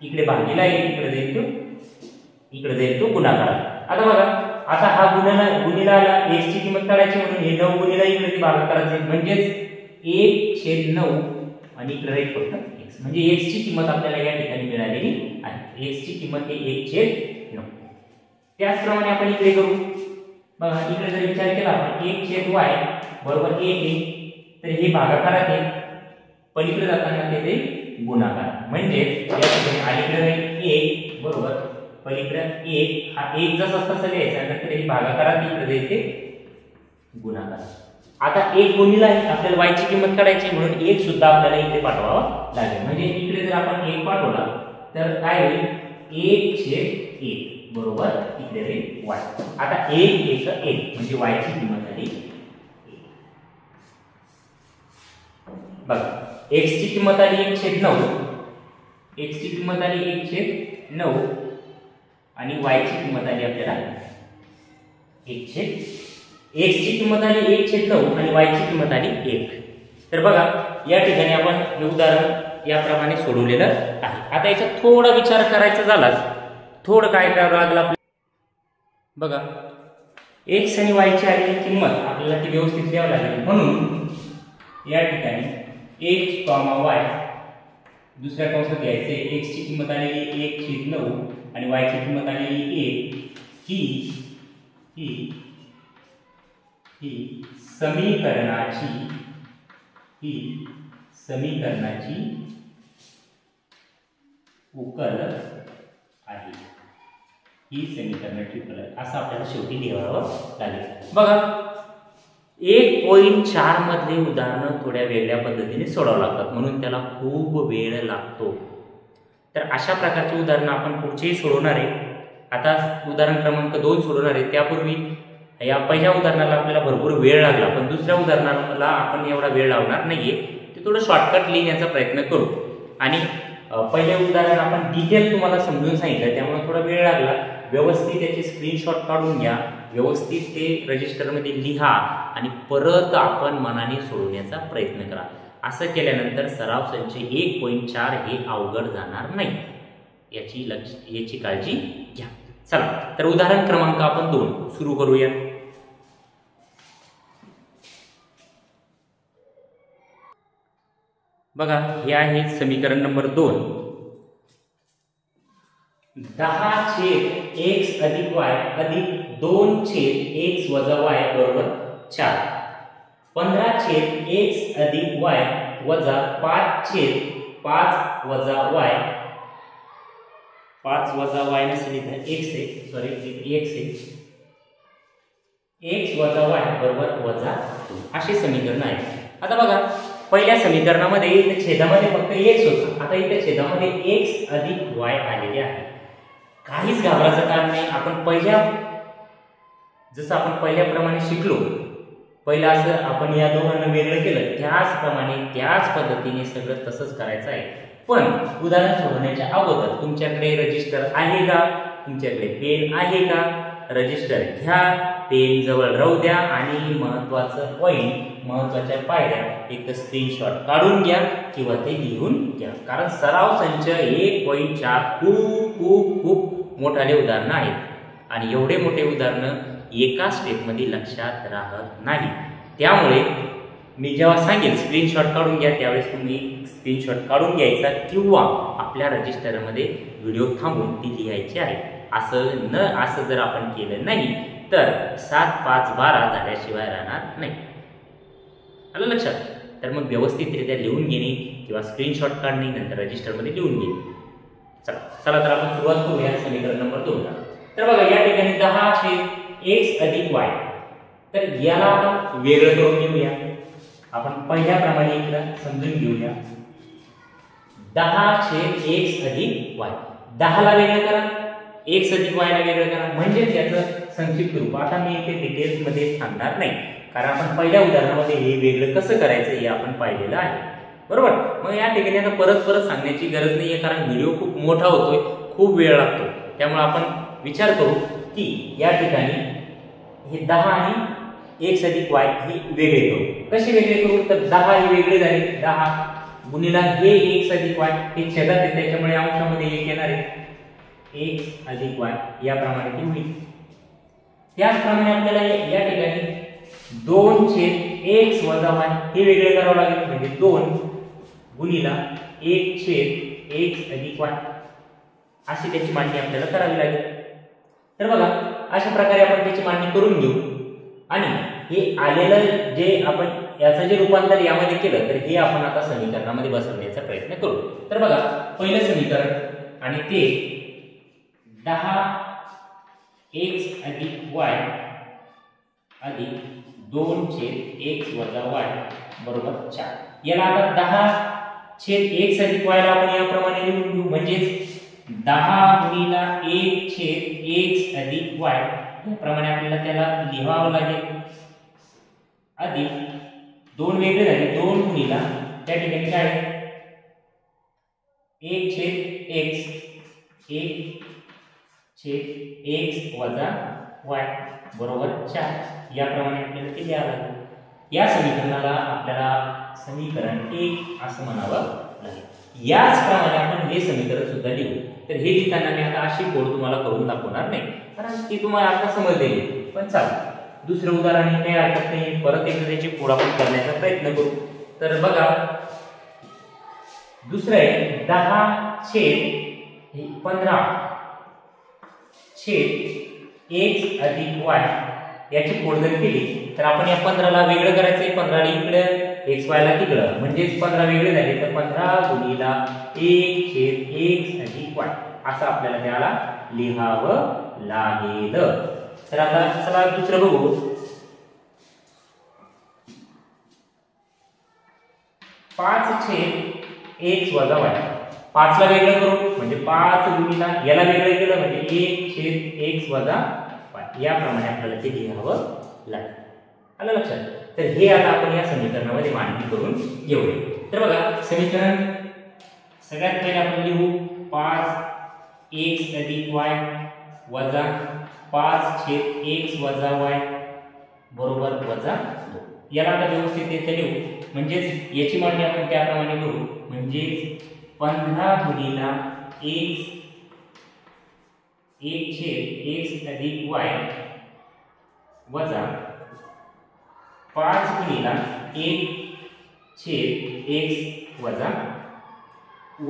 इकडे भागीला आहे इकडे जाईल तो गुणाकारात. आता बघा आता हा गुणिला आला x ची किंमत काढायची म्हणून हे 9 गुणिला इकडे भागाकारात जाईल. म्हणजेच 1/9 आणि इकडे राहील फक्त x. म्हणजे x ची किंमत आपल्याला या ठिकाणी मिळालेली आहे. x ची किंमत आहे 1/9. त्याचप्रमाणे आपण इकडे करू. बघा इकडे जर विचार केला आपण 1/y बरोबर 1 आहे. तर हे भागाकारात आहे. पलीकडे जाताना ते गुणाकार. म्हणजे या ठिकाणी अलीकडे राहील 1 बरोबर पलीकडे 1 हा 1 जसा तसा लिहायचा नंतर हे भागाकारात इकडे येते गुणाकार. आता 1 गुणिला आपल्याला y ची किंमत काढायची म्हणून 1 सुद्धा आपल्याला इकडे पाठवावा लागेल. म्हणजे इकडे जर आपण 1 पाठवला तर काय होईल 1/1 बरोबर इकडे राहील y. आता 1 1 1 म्हणजे y ची किंमत आली 1. बघा x ची किंमत आली 1/9. x ची किंमत आली 1/9 आणि y ची किंमत आली आपल्याला 1/. x ची किंमत आली 1/9 आणि y ची किंमत आली 1. तर बघा या ठिकाणी आपण हे उदाहरण याप्रमाणे सोडवलेलं आहे. आता याच्यात थोडा विचार करायचा झाला थोडं काय करावं लागलं आपल्याला. बघा x आणि y ची आलेली किंमत आपल्याला ती व्यवस्थित द्यावी लागेल. म्हणून या ठिकाणी x, y दुसऱ्या कंसात घ्यायचे. x ची किंमत आलेली 1/9 आणि y ची किंमत आलेली 1. ही समीकरणाची उकल आहे. ही समीकरणाची उकल असं आपल्याला शेवटी लिहावं लागेल. बघा 1.4 मधले उदाहरणं थोड्या वेगळ्या पद्धतीने सोडवावं लागतात, म्हणून त्याला खूप वेळ लागतो. तर अशा प्रकारची उदाहरणं आपण पुढचेही सोडवणार आहे. आता उदाहरण क्रमांक 2 सोडवणार आहे. त्यापूर्वी या पहिल्या उदाहरणाला आपल्याला भरपूर वेळ लागला, पण दुसऱ्या उदाहरणाला आपण एवढा वेळ लावणार नाहीये. ते थोडं शॉर्टकट लिहिण्याचा प्रयत्न करू. आणि पहिले उदाहरण आपण डिटेल तुम्हाला समजून सांगितलं, त्यामुळे थोडा वेळ लागला. व्यवस्थित त्याचे स्क्रीनशॉट काढून घ्या, व्यवस्थित ते रजिस्टरमध्ये लिहा आणि परत आपण मनाने सोडवण्याचा प्रयत्न करा. असं केल्यानंतर सराव संच 1.4 हे अवघड जाणार नाही, याची काळजी घ्या. चला तर उदाहरण क्रमांक आपण 2 सुरू करूया. बघा, हे आहे समीकरण नंबर 2. 10/x अधिक y अधिक 2/x वजा y बरोबर 4. 15/x अधिक y वजा 5/5 वजा y. 5 वजा y नसेल इथे x आहे, सॉरी x आहे. x वजा y बरोबर वजा 2 असे समीकरण आहे. आता बघा, पहिल्या समीकरणामध्ये इथे छेदामध्ये फक्त x होता. आता इथे छेदामध्ये x अधिक y आलेले आहे. काहीच घाबरायचं कारण नाही. जसं आपण पहिल्याप्रमाणे शिकलो, पहिलं असं आपण या दोघांना वेगळं केलं, त्याचप्रमाणे त्याच पद्धतीने सगळं तसंच करायचं आहे. पण उदाहरण सोडवण्याच्या अगोदर तुमच्याकडे रजिस्टर आहे का, तुमच्याकडे पेन आहे का, रजिस्टर घ्या, पेन जवळ राहू द्या आणि महत्वाचं पॉइंट, महत्वाच्या पायऱ्या एक स्क्रीनशॉट काढून घ्या किंवा ते लिहून घ्या. कारण सराव संच 1.4 खूप खूप खूप मोठाले उदाहरणं आहेत आणि एवढे मोठे उदाहरणं एका स्टेपमध्ये लक्षात राहत नाही. त्यामुळे मी जेव्हा सांगेल स्क्रीनशॉट काढून घ्या, त्यावेळेस तुम्ही स्क्रीनशॉट काढून घ्यायचा किंवा आपल्या रजिस्टरमध्ये व्हिडिओ थांबवून ती लिहायची आहे. असं जर आपण केलं नाही तर 7, 5, 12 झाल्याशिवाय राहणार नाही. आलं लक्षात? तर मग व्यवस्थितरित्या लिहून घेणे किंवा स्क्रीनशॉट काढणे, नंतर रजिस्टरमध्ये लिहून घेणे. चला तर आपण सुरुवात करूया समीकरण नंबर 2 ला. तर बघा, या ठिकाणी 10/x अधिक y. तर याला आपण वेगळं करून घेऊया. आपण पहिल्याप्रमाणे इकडं समजून घेऊया. 10/x अधिक y. 10 ला वेगळं करा, x अधिक y ला वेगळं करा, म्हणजे त्याचं संक्षिप्त रूप. आता मी इथे डिटेल्स मध्ये सांगणार नाही, कारण आपण पहिल्या उदाहरणामध्ये हे वेगळं कसं करायचं हे आपण पाहिलेलं आहे, बरोबर. मग या ठिकाणी आता परत सांगण्याची गरज नाहीये, कारण व्हिडिओ खूप मोठा होतोय, खूप वेळ लागतो. त्यामुळे आपण विचार करू की या ठिकाणी हे 10 आणि x अधिक y हे वेगळे करू. कसे वेगळे करू? तर 10 हे वेगळे झाले, 10 गुणिला हे x अधिक y हे छेदात आहे, त्याच्यामुळे अंशामध्ये 1 येणार आहे. x अधिक y याप्रमाणे ते होईल. त्याचप्रमाणे आपल्याला या ठिकाणी 2/x वजा y हे वेगळे करावं लागेल, म्हणजे 2 गुणिला 1/x अधिक y अशी त्याची मांडणी आपल्याला करावी लागेल. तर बघा, अशा प्रकारे आपण त्याची मांडणी करून घेऊ आणि हे आलेलं जे आपण याचं जे रूपांतर यामध्ये केलं, तर हे आपण आता समीकरणामध्ये बसवण्याचा प्रयत्न करू. तर बघा, पहिलं समीकरण आणि ते 10x अधिक y अधिक 2/x वजा y बरोबर 4. याला आता 10/x अधिक y ला आपण याप्रमाणे लिहून घेऊ, म्हणजे 10 गुणिला 1/x अधिक y याप्रमाणे आपल्याला त्याला लिहावं लागेल, अधिक 2 वेगळे झाले, 2 गुणिला त्या ठिकाणी काय 1/x वजा y बरोबर 4 याप्रमाणे आपल्याला ते लिहावं लागेल. या समीकरणाला आपल्याला समीकरण 1 असं म्हणावं लागेल. याचप्रमाणे आपण हे समीकरण सुद्धा लिहू. तर हे लिहिताना मी आता अशी कोड तुम्हाला करून दाखवणार नाही, कारण ती तुम्हाला आता समजलेली. पण चालेल, दुसरं उदाहरण काही हरकत नाही, परत एकदा त्याची कोड आपण करण्याचा प्रयत्न करू. तर बघा, दुसरं आहे 10/15/x अधिक y याची कोड जर केली तर आपण या 15 ला वेगळं करायचंय, 15 ला इकडे x y ला तिकडं, म्हणजेच 15 वेगळे झाले, तर 15 गुणिला 1/x अधिक y असं आपल्याला त्याला लिहावं लागेल. तर आता चला दुसरं बघू. 5/x वजा y. 5 ला वेगळं करू म्हणजे 5 गुणिला याला वेगळं केलं म्हणजे 1/x वजा y. याप्रमाणे आपल्याला ते लिहावं लागेल. आलं लक्षात. तर हे आता आपण या समीकरणामध्ये मांडणी करून घेऊया. तर बघा समीकरण सगळ्यात पहिले आपण लिहू 5x अधिक y वजा 5/x वजा y बरोबर वजा 2. याला आता व्यवस्थित येथे लिहू म्हणजेच याची मांडणी आपण त्याप्रमाणे करू म्हणजे 15 गुणिला x 1/x अधिक y वजा 5 गुणिला 1/x वजा y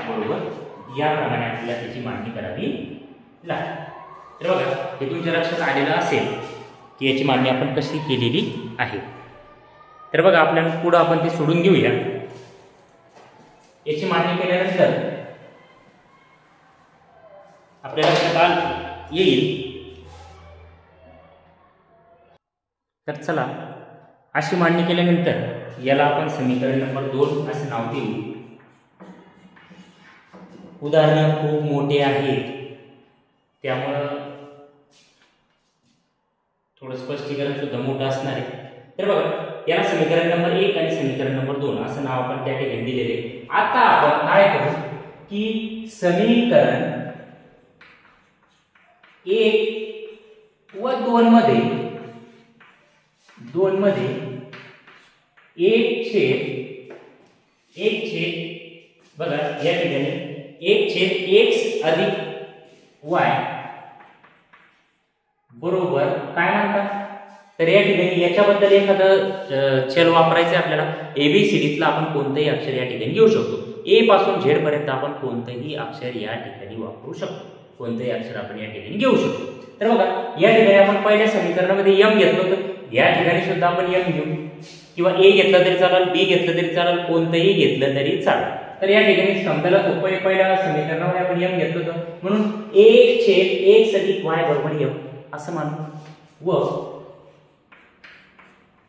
बरोबर याप्रमाणे आपल्याला त्याची मांडणी करावी लागेल. तर बघा हे तुमच्या लक्षात आलेलं असेल की याची मांडणी आपण कशी केलेली आहे. तर बघा आपल्याला पुढे आपण ते सोडून घेऊया. याची मांडणी केल्यानंतर आपल्याला लक्षात येईल. तर चला अशी मांडणी केल्यानंतर याला आपण समीकरण नंबर 2 असे नाव देऊ. उदाहरण खूप मोठे आहेत त्यामुळं थोडं स्पष्टीकरण सुद्धा मोठं असणार आहे. तर बघा याला समीकरण नंबर 1 आणि समीकरण नंबर 2 असं नाव आपण त्या ठिकाणी दिलेले. आता आपण काय करू की समीकरण 1 व 2 मध्ये 1/x बघा या ठिकाणी 1/x अधिक y बरोबर काय म्हणतात. तर या ठिकाणी याच्याबद्दल एखादं चल वापरायचं आपल्याला. ABCDतला आपण कोणतंही अक्षर या ठिकाणी घेऊ शकतो. A पासून Z पर्यंत आपण कोणतंही अक्षर या ठिकाणी वापरू शकतो. कोणतंही अक्षर आपण या ठिकाणी घेऊ शकतो. तर बघा या ठिकाणी आपण पहिल्या समीकरणामध्ये m घेतलं होतं. या ठिकाणी सुद्धा आपण m घेऊ किंवा A घेतलं तरी चालेल, B घेतलं तरी चालेल, कोणतंही घेतलं तरी चालेल. तर या ठिकाणी समजायला सोपं आहे. पहिल्या समीकरणामध्ये आपण m घेतलं होतं म्हणून 1/x अधिक y बरोबर m असं मानू व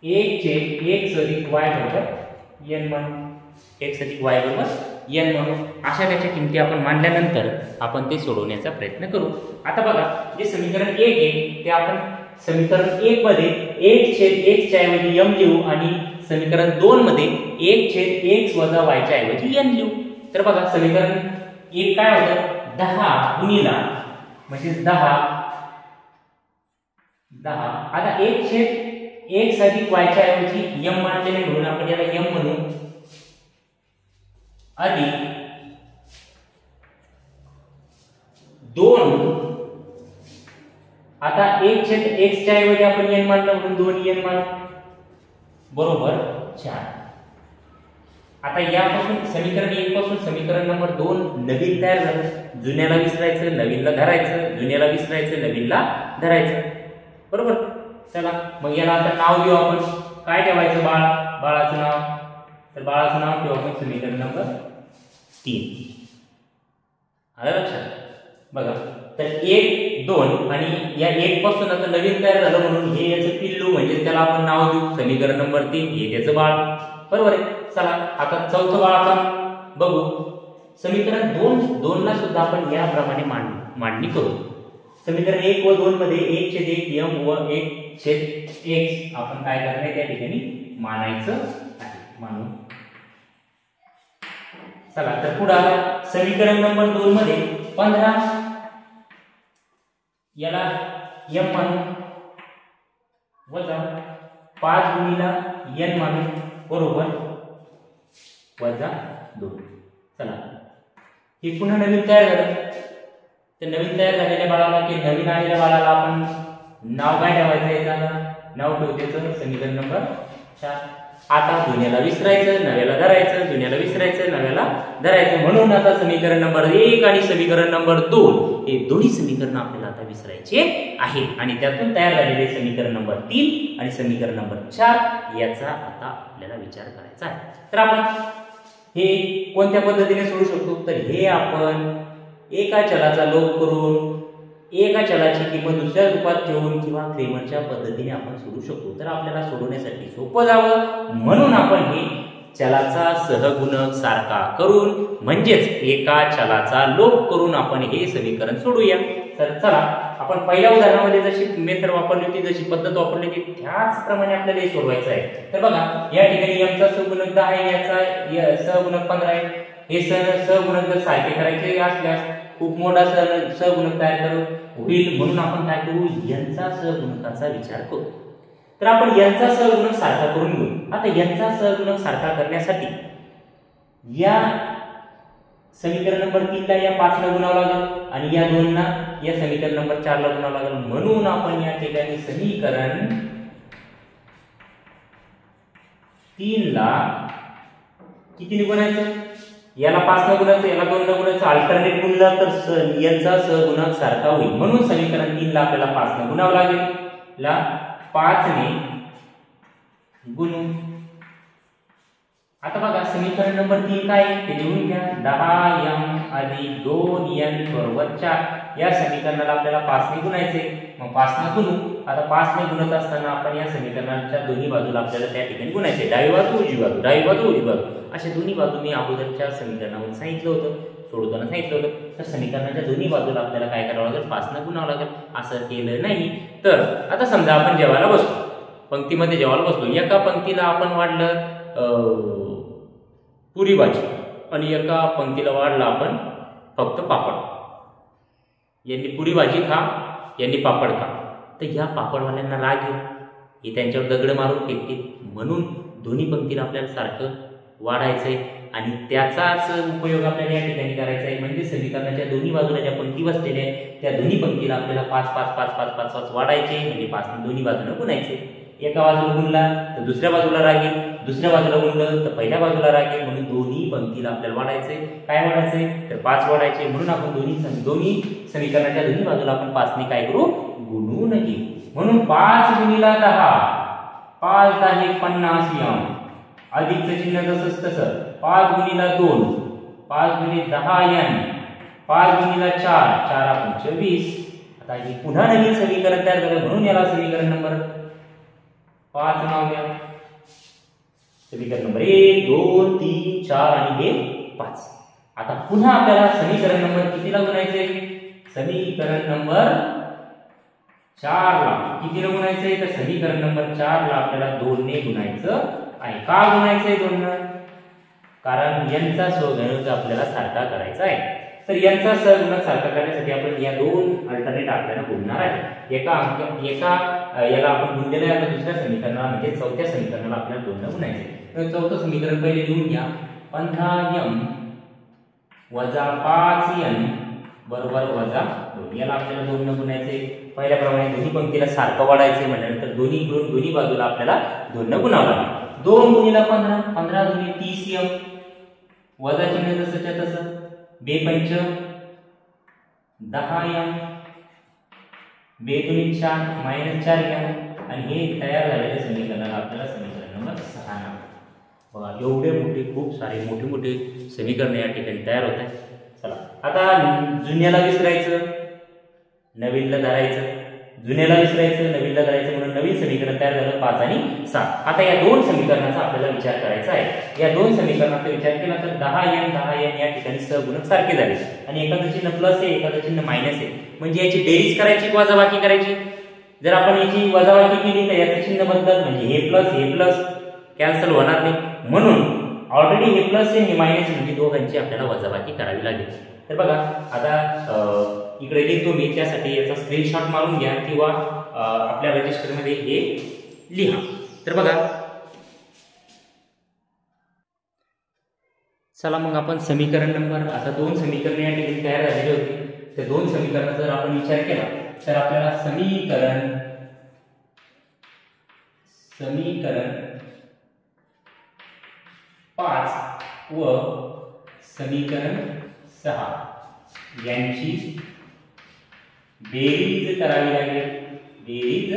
1/x अधिक y बरोबर n म्हणू. x अधिक y बरोबर n म्हणू. अशा त्याच्या किमती आपण मांडल्यानंतर आपण ते सोडवण्याचा प्रयत्न करू. आता बघा जे समीकरण 1 आहे ते आपण समीकरण 1 मध्ये 1/x च्या ऐवजी m लिहू आणि समीकरण 2 मध्ये 1/x वजा y च्या ऐवजी n लिहू. तर बघा समीकरण 1 काय होतं 10 गुणिला म्हणजे 10 आता 1/x अधिक y च्या ऐवजी m मांडलेले म्हणून आपण याला m म्हणू अधिक 2 आता 1/x च्या ऐवजी आपण n मांडलं म्हणून 2n मांडू बरोबर 4. आता यापासून समीकरण 1 पासून समीकरण नंबर 2 नवीन तयार झालं. जुन्याला विसरायचं नवीनला धरायचं, जुन्याला विसरायचं नवीनला धरायचं बरोबर. चला मग याला आता नाव देऊ आपण. काय ठेवायचं बाळाचं नाव. तर बाळाचं नाव ठेवू आपण समीकरण नंबर 3. आलं लक्षात. बघा तर 1 2 आणि या 1 पासून आता नवीन तयार झालं म्हणून हे याचं पिल्लू म्हणजे त्याला आपण नाव देऊ समीकरण नंबर 3. हे त्याचं बाळ बरोबर आहे. चला आता चौथं बाळ आपण बघू. समीकरण 2 ला सुद्धा आपण याप्रमाणे मांडणी करू. समीकरण 1 व 2 मध्ये 1/m व 1/x आपण काय करणार त्या ठिकाणी मानायचं आहे. मानू. चला तर पुढे समीकरण नंबर 2 मध्ये 15 याला m मानू वजा 5 गुणिला n मानू बरोबर वजा 2. चला हे पुन्हा नवीन तयार झालं. तर नवीन तयार झालेल्या बाळाला की नवीन आलेल्या बाळाला आपण नाव काय ठेवायचं याला नाव ठेवतेचं समीकरण नंबर 4. आता जुन्याला विसरायचं नव्याला धरायचं, जुन्याला विसरायचं नव्याला धरायचं म्हणून आता समीकरण नंबर 1 आणि समीकरण नंबर 2 हे दोन्ही समीकरण आपल्याला आता विसरायचे आहे आणि त्यातून तयार झालेले समीकरण नंबर 3 आणि समीकरण नंबर 4 याचा आता आपल्याला विचार करायचा आहे. तर आपण हे कोणत्या पद्धतीने सोडवू शकतो. तर हे आपण एका चलाचा लोप करून एका चलाची किंमत दुसऱ्या रूपात ठेवून किंवा क्रेमरच्या पद्धतीने आपण सोडवू शकतो. तर आपल्याला सोडवण्यासाठी सोपं जावं म्हणून आपण हे चलाचा सहगुणक सारखा करून म्हणजेच एका चलाचा लोप करून आपण हे समीकरण सोडूया। तर चला आपण पहिल्या उदाहरणामध्ये जशी मेथड वापरली होती, जशी पद्धत वापरली होती त्याचप्रमाणे आपल्याला हे सोडवायचं आहे। तर बघा या ठिकाणी m चा सहगुणक 10 आहे, याचा सहगुणक 15 आहे। हे सहगुणक जर सारखे करायचे असल्यास खूप मोठा सहगुणक तयार होईल, म्हणून आपण काय करू, यांचा सहगुणकाचा विचार करू। तर आपण यांचा सहगुणक सारखा करून घेऊ। आता यांचा सहगुणक सारखा करण्यासाठी या समीकरण नंबर 3 ला या 5 ला गुणावं लागेल आणि या 2 ला या समीकरण नंबर 4 ला गुणावं लागेल, म्हणून आपण या ठिकाणी समीकरण 3 ला किती गुणायचं, याला 5 ने गुणायचं, याला 2 ने गुणायचं, अल्टरनेट गुणला तर यांचा सहगुणक सारखा होईल, म्हणून समीकरण 3 ला आपल्याला 5 ने गुणावं लागेल। ला 5 ने गुणू। आता बघा समीकरण नंबर 3 काय ते लिहून घ्या, 10m अधिक 2n बरोबर 4। या समीकरणाला आपल्याला 5 ने गुणायचे, मग 5 ने गुणू। आता 5 ने गुणत असताना आपण या समीकरणाच्या दोन्ही बाजूला आपल्याला त्या ठिकाणी गुणायचे, डावी बाजू उजवी बाजू, डावी बाजू उजवी बाजू, अशा दोन्ही बाजू मी अगोदरच्या समीकरणामध्ये सांगितलं होतं, सोडवताना सांगितलं होतं। तर समीकरणाच्या दोन्ही बाजूला आपल्याला काय करावं लागेल, 5 ने गुणावं लागेल। असं केलं नाही तर आता समजा आपण जेवायला बसलो, पंक्तीमध्ये जेवायला बसलो, एका पंक्तीला आपण वाढलं पुरी भाजी आणि एका पंक्तीला वाढला आपण फक्त पापड। यांनी पुरी भाजी खा, यांनी पापड खा, तर ह्या पापडवाल्यांना राग येईल, हे त्यांच्यावर दगड मारून फेकतील, म्हणून दोन्ही पंक्तीला आपल्याला सारखं वाढायचंय आणि त्याचाच उपयोग आपल्याला या ठिकाणी करायचा आहे। म्हणजे समीकरणाच्या दोन्ही बाजूला ज्या पंक्ती बसलेल्या आहेत त्या दोन्ही पंक्तीला आपल्याला 5 5 5 5 5 5 वाढायचे, म्हणजे 5 ने दोन्ही बाजूला गुणायचे। एका बाजूला गुणला तर दुसऱ्या बाजूला रागेल, दुसऱ्या बाजूला गुणलं तर पहिल्या बाजूला रागेल, म्हणून दोन्ही पंक्तीला आपल्याला वाढायचे। काय वाढायचे तर 5 वाढायचे, म्हणून आपण दोन्ही समीकरणाच्या दोन्ही बाजूला आपण 5 ने काय करू, गुणून घेऊ। म्हणून 5 गुणिला 10, 5 10 50m, अधिकचं चिन्ह तसंच तसं, 5 गुणिला 2, 5 गुणिले 10n, 5 गुणिला 4, 4 आपण 24। आता हे पुन्हा नवीन समीकरण तयार झालं, म्हणून याला समीकरण नंबर 5 नाव द्या। समीकरण नंबर 1 2 3 4 आणि हे 5। आता पुन्हा आपल्याला समीकरण नंबर कितीला गुणायचे, समीकरण नंबर 4 ला कितीला गुणायचे, तर समीकरण नंबर 4 ला आपल्याला 2 ने गुणायचं आहे। का गुणायचंय 2 ने, कारण यांचा सहगुणक आपल्याला सारखा करायचा आहे। तर यांचा सहगुणक सारखा करण्यासाठी आपण या दोन अल्टरनेट आपल्याला गुणणार आहे। एका याला आपण गुणलेलं आहे, दुसऱ्या समीकरणाला म्हणजे चौथ्या समीकरणाला आपल्याला 2 ने गुणायचे। तर चौथं समीकरण पहिले लिहून घ्या, 15m वजा 5n बरोबर वजा 2। याला आपल्याला 2 ने गुणायचे। पहिल्याप्रमाणे दोन्ही पंक्तीला सारखं वाढायचे, म्हटल्यानंतर दोन्ही बाजूला आपल्याला 2 ने गुणावं लागेल। 2 गुणिला 15, 15 गुणिले 30m, वजा चिन्ह जसंच्या तसं, 2 पंच 10m, 2 दुनी 4 -4m, आणि हे तयार झालेले समीकरणाला आपल्याला समीकरण नंबर 6 नाव। बघा एवढे मोठे खूप सारे मोठे समीकरण या ठिकाणी तयार होत आहेत। चला आता जुन्याला विसरायचं, नवीनला धरायचं, जुन्याला विसरायचं, नवीनला धरायचं, म्हणून नवीन समीकरण तयार झालं 5 आणि 7। आता या दोन समीकरणाचा आपल्याला विचार करायचा आहे। या दोन समीकरणाचा विचार केला तर 10n या ठिकाणी सहगुणक सारखे झाले आणि एकाचं चिन्ह प्लस आहे, एकाचं चिन्ह मायनस आहे, म्हणजे याची बेरीज करायची की वजाबाकी करायची। जर आपण याची वजाबाकी केली तर याचं चिन्ह बदलत, म्हणजे हे प्लस कॅन्सल होणार नाही, म्हणून ऑलरेडी हे प्लस आहे हे मायनस, म्हणजे दोघांची आपल्याला वजाबाकी करावी लागेल। तर बघा आता इकडे लिहितो मी, त्यासाठी याचा स्क्रीनशॉट मारून घ्या किंवा आपल्या रजिस्टरमध्ये हे लिहा। तर बघा चला मग आपण समीकरण नंबर, आता 2 समीकरणे या ठिकाणी तयार झालेली होती, त्या 2 समीकरणाचा जर आपण विचार केला तर आपल्याला समीकरण 5 व समीकरण 6 यांची बेरीज करावी लागेल। बेरीज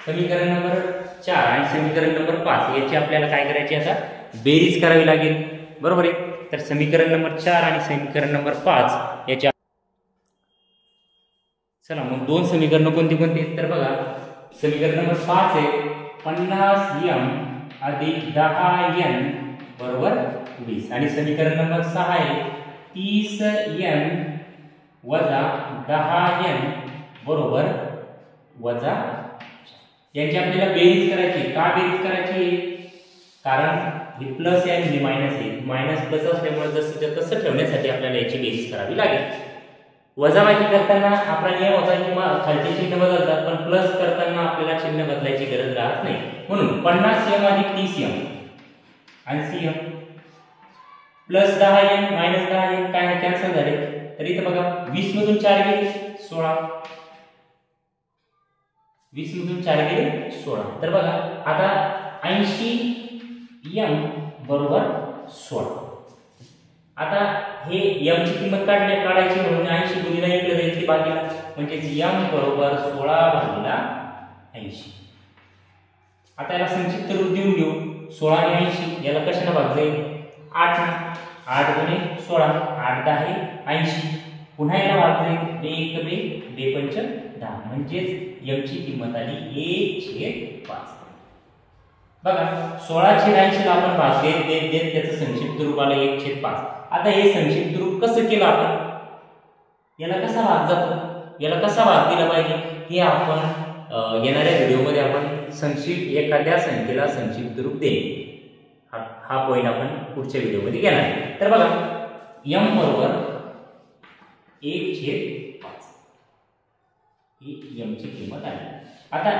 समीकरण नंबर 4 आणि समीकरण नंबर 5 याची आपल्याला काय करायची, आता बेरीज करावी लागेल, बरोबर आहे। तर समीकरण नंबर 4 आणि समीकरण नंबर 5 याच्या, चला मग 2 समीकरण कोणती कोणती, तर बघा समीकरण नंबर 5 आहे 50m अधिक 10n बरोबर 20 आणि समीकरण नंबर 6 आहे 30n वजा 10n बरोबर वजा यांची आपल्याला बेरीज करायची. का बेरीज करायची? कारण हे प्लस आहे आणि मायनस आहे. मायनस प्लस असल्यामुळे जसं तसं ठेवण्यासाठी आपल्याला याची बेरीज करावी लागेल. वजाबाकी करताना आपला नियम होता की खालचे चिन्ह बदलतात, पण प्लस करताना आपल्याला चिन्ह बदलायची गरज राहत नाही. म्हणून 50m अधिक 30m आणि cm plus 10n minus 10n काय कॅन्सल झाले. तर इथे बघा 20 मधून 4 गेले 16, 20 मधून 4 गेले 16. तर बघा आता 80m बरोबर 16. आता हे m ची किंमत काढायची म्हणून 80 गुणिले इकडे द्यायची बाकीला, म्हणजे m बरोबर 16 भागिले 80. आता याला संक्षिप्त रूप देऊन घेऊ. 16 आणि 80 याला कशाने भागले? 8 गुणे 16 8 10 80. पुन्हा याला भागले 1 2 5 10 म्हणजेच m ची किंमत आली 1/5. बघा 16/80 ला आपण भाग देत त्याचं संक्षिप्त रूप आलं 1/5. आता हे संक्षिप्त रूप कसं केलं आपण? याला कसा भाग जातो, याला कसा भाग दिला पाहिजे हे आपण येणाऱ्या व्हिडिओमध्ये आपण एखाद्या संख्येला संक्षिप्त रूप देणे हा पॉइंट आपण पुढच्या व्हिडिओमध्ये घेणार आहे. तर बघा m बरोबर 1/5 ही m ची किंमत आहे. आता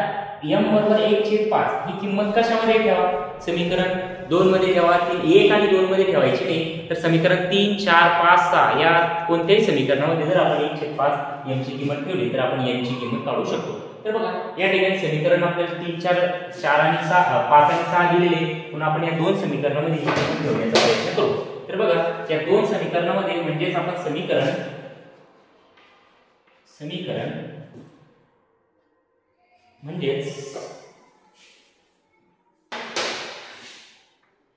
m बरोबर 1/5 ही किंमत कशामध्ये ठेवा? समीकरण 2 मध्ये ठेवा. 1 आणि 2 मध्ये ठेवायची नाही, तर समीकरण 3 4 5 6 या कोणत्याही समीकरणामध्ये जर आपण 1/5 m ची किंमत ठेवली तर आपण n ची किंमत काढू शकतो. तर बघा या ठिकाणी समीकरण आपल्याला 3 4 आणि 6 5 आणि 6 दिलेले, पुन्हा आपण या दोन समीकरणामध्ये ही किंमत ठेवण्याचा प्रयत्न करू. तर बघा या दोन समीकरणामध्ये म्हणजेच आपण समीकरण म्हणजेच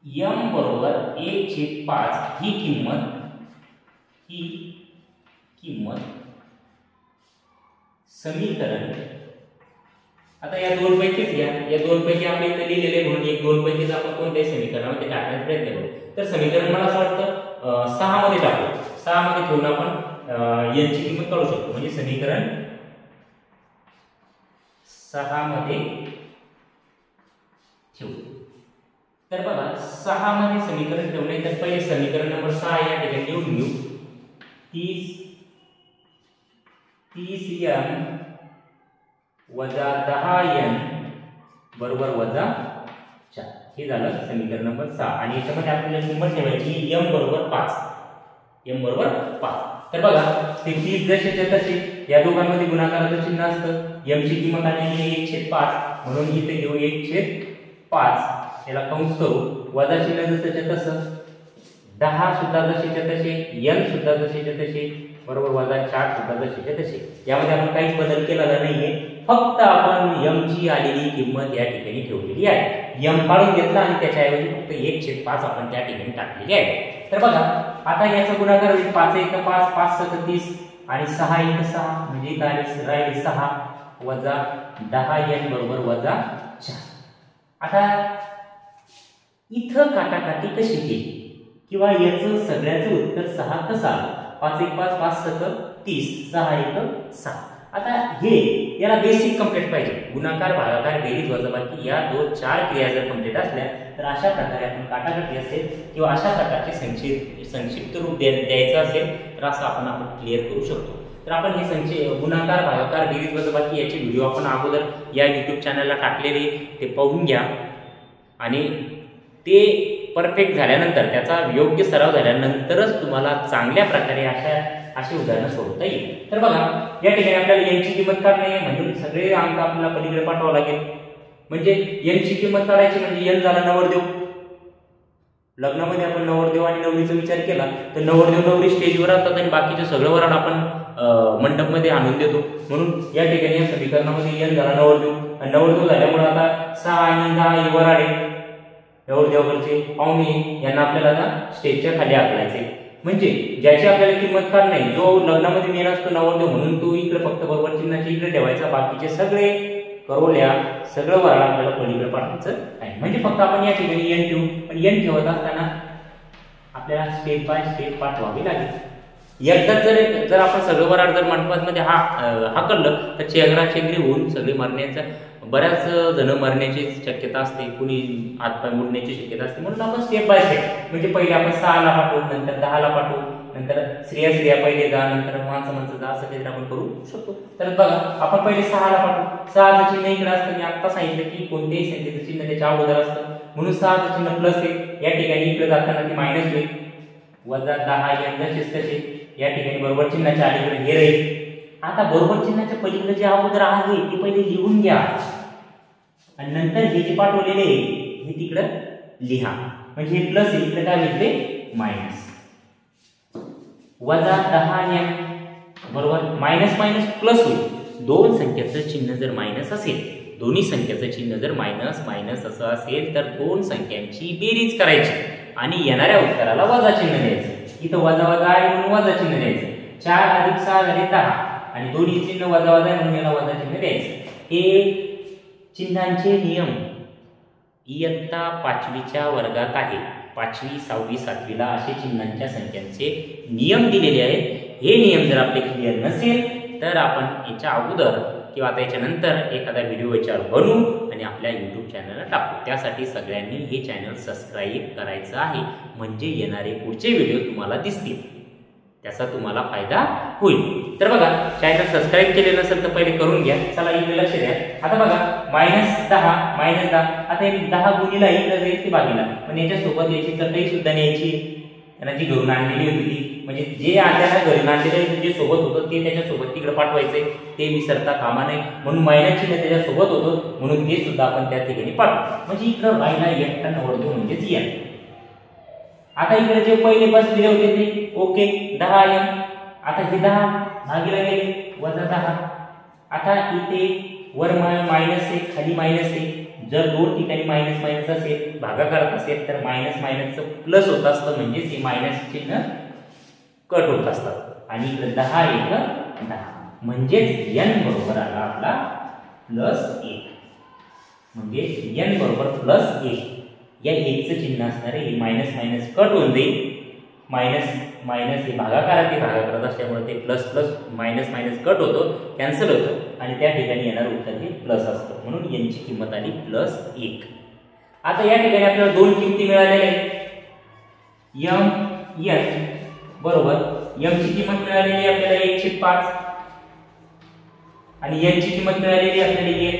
m बरोबर 1/5 ही किंमत समीकरण. आता या दोन पैकीच घ्या. या दोन पैकी आपल्या इथे लिहिलेले म्हणून एक दोन पैकीच आपण कोणत्याही समीकरणामध्ये टाकण्याचा प्रयत्न करू. तर समीकरण मला असं वाटतं 6 मध्ये टाकू. 6 मध्ये ठेवून आपण n ची किंमत काढू शकतो. म्हणजे समीकरण 6 मध्ये ठेवू. तर बघा 6 मध्ये समीकरण ठेवले तर पहिले समीकरण नंबर 6 या ठिकाणी लिहून घेऊ. 30m वजा 10n बरोबर वजा 4 हे झालं समीकरण नंबर 6. आणि याच्यामध्ये आपल्याला किंमत ठेवायची m बरोबर 5. तर बघा ते 30 जसेच्या तसे या दोघांमध्ये गुणाकाराचं चिन्ह असतं. m ची किंमत आलेली आहे 1/5 म्हणून इथे घेऊ 1/5. याला कंस करू. वजा चिन्ह जसंच्या तसं 10 सुद्धा जसेच्या तसे, n सुद्धा जसेच्या तसे बरोबर वजा 4 सुद्धा जसेच्या तसे. यामध्ये आपण काहीच बदल केलेला नाहीये, फक्त आपण m ची आलेली किंमत या ठिकाणी ठेवलेली आहे. m काढून घेतला आणि त्याच्याऐवजी फक्त 1/5 आपण त्या ठिकाणी टाकलेली आहे. तर बघा आता याचा गुणाकार होईल 5 1 5 5 7 30 आणि 6 1 6 म्हणजे इथे राहिले 6 वजा 10n बरोबर वजा 4. आता इथं काटाकाटी कशी केली किंवा याचं सगळ्याचं उत्तर 6 कसं आलं? 5 1 5 5 7 30 6 1 6. आता हे याला बेसिक कंप्लीट पाहिजे. गुणाकार भागाकार बेरीज वजाबाकी या 4 क्रिया जर कंप्लीट असल्या तर अशा प्रकारे आपण काटाकाटी असेल किंवा अशा प्रकारचे संक्षिप्त रूप द्यायचं असेल तर असं आपण क्लिअर करू शकतो. तर आपण हे गुणाकार भागाकार बेरीज वजाबाकी याचे व्हिडिओ आपण अगोदर या YouTube चॅनलला टाकलेले ते पाहून घ्या आणि ते परफेक्ट झाल्यानंतर त्याचा योग्य सराव झाल्यानंतरच तुम्हाला चांगल्या प्रकारे अशी उदाहरणं सोडवता येईल. तर बघा या ठिकाणी आपल्याला n ची किंमत काढणे आहे म्हणून सगळे अंक आपल्याला पलीकडे पाठवावं लागेल. म्हणजे n ची किंमत काढायची म्हणजे n झाला नवरदेव. लग्नामध्ये आपण नवरदेव आणि नवरीचा विचार केला तर नवरदेव नवरी स्टेजवर असतात आणि बाकीचे सगळं वराड आपण मंडपमध्ये आणून देतो. म्हणून या ठिकाणी या समीकरणामध्ये n झाला नवरदेव आणि नवरदेव झाल्यामुळे आता 6 आणि 10 हे वराड आहे. नवरदेवाकडचे पाहुणे यांना आपल्याला आता स्टेजच्या खाली आखलायचे. म्हणजे ज्याची आपल्याला किंमत काढ जो लग्नामध्ये मेन असतो नवरदेव म्हणून तो इकडे फक्त बरोबर चिन्हाची इकडे ठेवायचा, बाकीचे सगळे करवल्या सगळं वराळ आपल्याला पलीकडे पाठवायचं आहे. म्हणजे फक्त आपण या ठिकाणी n ठेवू, पण n ठेवत असताना आपल्याला स्टेप बाय स्टेप पाठवावी लागेल. एकदा जर आपण सगळं वराळ जर मंडपामध्ये हाकललं तर चेंगराचेंगरी होऊन सगळे मरण्याचं, बऱ्याच जण मरण्याची शक्यता असते, कुणी हातपाय मोडण्याची शक्यता असते. म्हणून आपण स्टेप बाय स्टेप, म्हणजे पहिले आपण 6 ला पाठवू, नंतर 10 ला पाठवू, नंतर स्त्रिया पहिले जा, नंतर माणसं जा, असं काहीतरी आपण करू शकतो. तर बघा आपण पहिले 6 ला पाठवू. 6चं चिन्ह इकडे असतं. मी आता सांगितलं की कोणत्याही संख्येचं चिन्ह त्याच्या अगोदर असतं, म्हणून 6चं चिन्ह प्लस आहे. या ठिकाणी इकडे जाताना ती मायनस होईल. वजा 10 यांच्याच तसे या ठिकाणी बरोबर चिन्हाच्या अलीकडे हे राहील. आता बरोबर चिन्हाच्या पलीकडे जे अगोदर आहे ते पहिले लिहून घ्या आणि नंतर हे जे पाठवलेले आहे हे तिकडे लिहा. म्हणजे हे प्लस आहे, इकडे काय भेटले मायनस. वजा 10 बरोबर मायनस मायनस प्लस होईल. दोन संख्येचं चिन्ह जर मायनस असेल, दोन्ही संख्येचं चिन्ह जर मायनस मायनस असं असेल तर दोन संख्यांची बेरीज करायची आणि येणाऱ्या उत्तराला वजा चिन्ह द्यायचं. इथं वजा वजा आहे म्हणून वजा चिन्ह द्यायचं. 4 अधिक 6 झाले 10 आणि दोन्ही चिन्ह वजा वजा आहे म्हणून याला वजा चिन्ह द्यायचं. हे चिन्हांचे नियम इयत्ता 5वीच्या वर्गात आहे. 5वी 6वी 7वीला असे चिन्हांच्या संख्यांचे नियम दिलेले आहेत. हे नियम जर आपले क्लिअर नसेल तर आपण याच्या अगोदर किंवा आता याच्यानंतर एखादा व्हिडिओ याच्यावर बनवू आणि आपल्या यूट्यूब चॅनलला टाकू. त्यासाठी सगळ्यांनी हे चॅनल सबस्क्राईब करायचं आहे, म्हणजे येणारे पुढचे व्हिडिओ तुम्हाला दिसतील, त्याचा तुम्हाला फायदा होईल. तर बघा, चॅनल सबस्क्राईब केले नसेल तर पहिले करून घ्या. चला इकडे लक्ष द्या. आता बघा -10 -10. आता हे 10 गुणीला इकडे जाईल ते बाजूला, पण याच्यासोबत याची चटई सुद्धा न्यायची. त्यांना जी घरून आणलेली होती ती, म्हणजे जे आपल्याला घरून आणलेलं जे सोबत होतं ते त्याच्यासोबत तिकडे पाठवायचंय, ते विसरता कामा नये. म्हणून मायनस चिन्ह त्याच्यासोबत होतं म्हणून ते सुद्धा आपण त्या ठिकाणी पाठवू. म्हणजे इकडे राहिला एकटा निवडतो म्हणजेच n. आता इकडे जे पहिले बसलेले होते ते ओके 10 n. आता हे 10 भागीला गेले वजा 10. आता इथे वर मायनस आहे खाली मायनस आहे. जर दोन ठिकाणी मायनस मायनस असेल, भागाकार असेल तर मायनस मायनसचं प्लस होत असतं, म्हणजेच हे मायनस चिन्ह कट होत असतात आणि इकडे 10 1 10, म्हणजेच n बरोबर आला आपला +1. म्हणजे n बरोबर +1. या 1चं चिन्ह असणार आहे, हे मायनस मायनस कट होऊन जाईल. मायनस मायनस हे भागाकारात भागाकारात असल्यामुळे ते plus plus minus minus cut होतो, कॅन्सल होतं आणि त्या ठिकाणी येणारं उत्तर हे प्लस असतं. म्हणून n ची किंमत आली +1. आता या ठिकाणी आपल्याला दोन किमती मिळालेल्या आहेत. m n बरोबर m ची किंमत मिळालेली आहे आपल्याला 1/5 आणि n ची किंमत मिळालेली आहे आपल्याला 1.